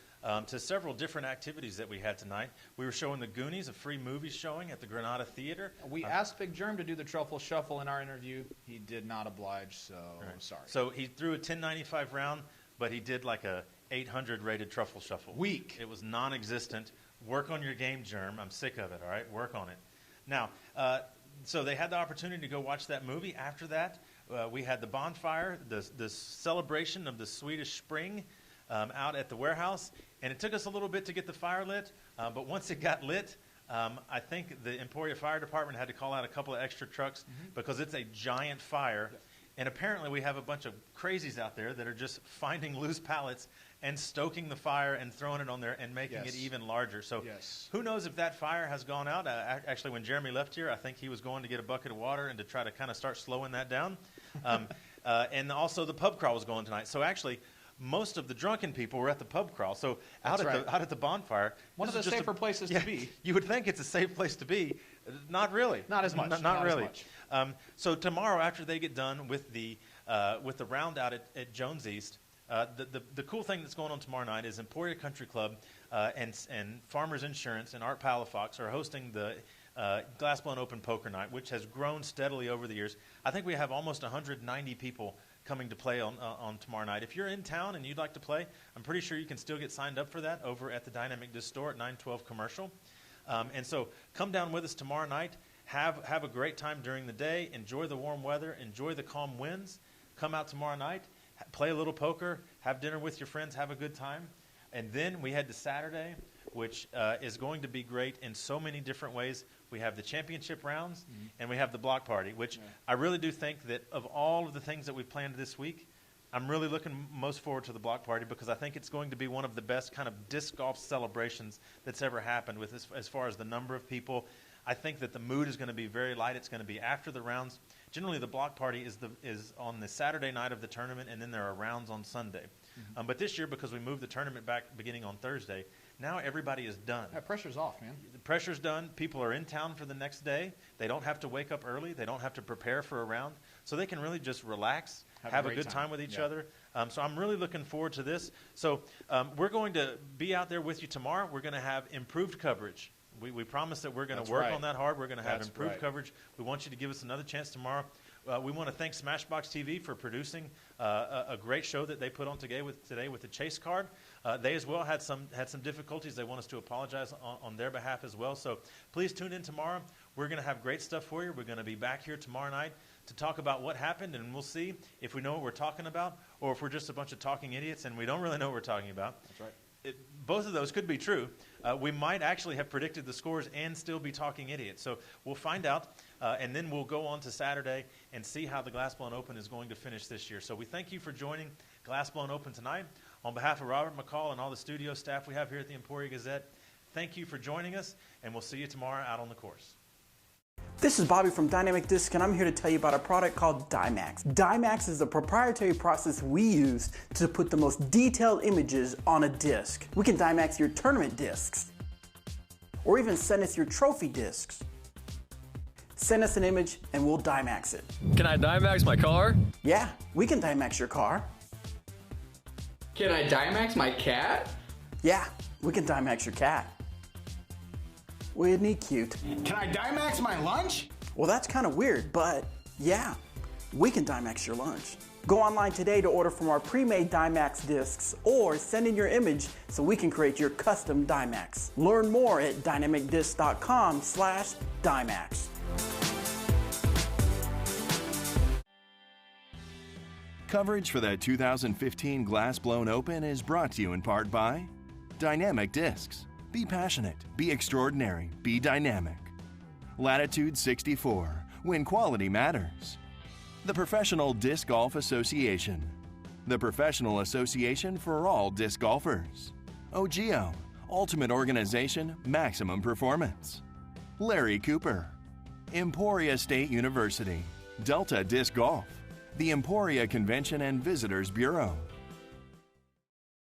to several different activities that we had tonight. We were showing the Goonies, a free movie showing at the Granada Theater. We asked Big Germ to do the truffle shuffle in our interview. He did not oblige, so sorry. So he threw a 1095 round, but he did like a 800 rated truffle shuffle. Weak. It was non-existent. Work on your game, Germ. I'm sick of it, all right? Work on it. Now, so they had the opportunity to go watch that movie. After that, we had the bonfire, the celebration of the Swedish spring out at the warehouse. And it took us a little bit to get the fire lit, but once it got lit, I think the Emporia Fire Department had to call out a couple of extra trucks because it's a giant fire. And apparently we have a bunch of crazies out there that are just finding loose pallets and stoking the fire and throwing it on there and making it even larger. So who knows if that fire has gone out. Actually, when Jeremy left here, I think he was going to get a bucket of water and to try to kind of start slowing that down. And also the pub crawl was going tonight. So actually, most of the drunken people were at the pub crawl. So out at the bonfire. One of the safer places to be. You would think it's a safe place to be. Not really. Not as much. Not really. As much. So tomorrow, after they get done with the round out at Jones East, the cool thing that's going on tomorrow night is Emporia Country Club and Farmers Insurance and Art Palafox are hosting the Glass Blown Open Poker Night, which has grown steadily over the years. I think we have almost 190 people coming to play on tomorrow night. If you're in town and you'd like to play, I'm pretty sure you can still get signed up for that over at the Dynamic Disc store at 912 Commercial. And so come down with us tomorrow night. Have a great time during the day. Enjoy the warm weather. Enjoy the calm winds. Come out tomorrow night. Play a little poker. Have dinner with your friends. Have a good time. And then we head to Saturday, which is going to be great in so many different ways. We have the championship rounds, and we have the block party, which I really do think that of all of the things that we've planned this week, I'm really looking most forward to the block party because I think it's going to be one of the best kind of disc golf celebrations that's ever happened with as far as the number of people. I think that the mood is going to be very light. It's going to be after the rounds. Generally, the block party is on the Saturday night of the tournament, and then there are rounds on Sunday. But this year, because we moved the tournament back beginning on Thursday, now everybody is done. That pressure's off, man. The pressure's done. People are in town for the next day. They don't have to wake up early. They don't have to prepare for a round. So they can really just relax, have a good time with each other. So I'm really looking forward to this. So we're going to be out there with you tomorrow. We're going to have improved coverage. We promise that we're going to work on that hard. We're going to have improved coverage. We want you to give us another chance tomorrow. We want to thank Smashbox TV for producing a great show that they put on today with the chase card. They as well had some difficulties. They want us to apologize on their behalf as well. So please tune in tomorrow. We're going to have great stuff for you. We're going to be back here tomorrow night to talk about what happened, and we'll see if we know what we're talking about or if we're just a bunch of talking idiots and we don't really know what we're talking about. That's right. Both of those could be true. We might actually have predicted the scores and still be talking idiots. So we'll find out, and then we'll go on to Saturday and see how the Glass Blown Open is going to finish this year. So we thank you for joining Glass Blown Open tonight. On behalf of Robert McCall and all the studio staff we have here at the Emporia Gazette, thank you for joining us, and we'll see you tomorrow out on the course. This is Bobby from Dynamic Disc, and I'm here to tell you about a product called Dymax. Dymax is a proprietary process we use to put the most detailed images on a disc. We can Dymax your tournament discs, or even send us your trophy discs. Send us an image and we'll Dymax it. Can I Dymax my car? Yeah, we can Dymax your car. Can I Dymax my cat? Yeah, we can Dymax your cat. Isn't he cute? Can I Dymax my lunch? Well, that's kind of weird, but yeah, we can Dymax your lunch. Go online today to order from our pre-made Dymax discs or send in your image so we can create your custom Dymax. Learn more at dynamicdisc.com/Dymax. Coverage for the 2015 Glass Blown Open is brought to you in part by Dynamic Discs. Be passionate, be extraordinary, be dynamic. Latitude 64, when quality matters. The Professional Disc Golf Association. The professional association for all disc golfers. OGO, Ultimate Organization, Maximum Performance. Larry Cooper. Emporia State University. Delta Disc Golf. The Emporia Convention and Visitors Bureau.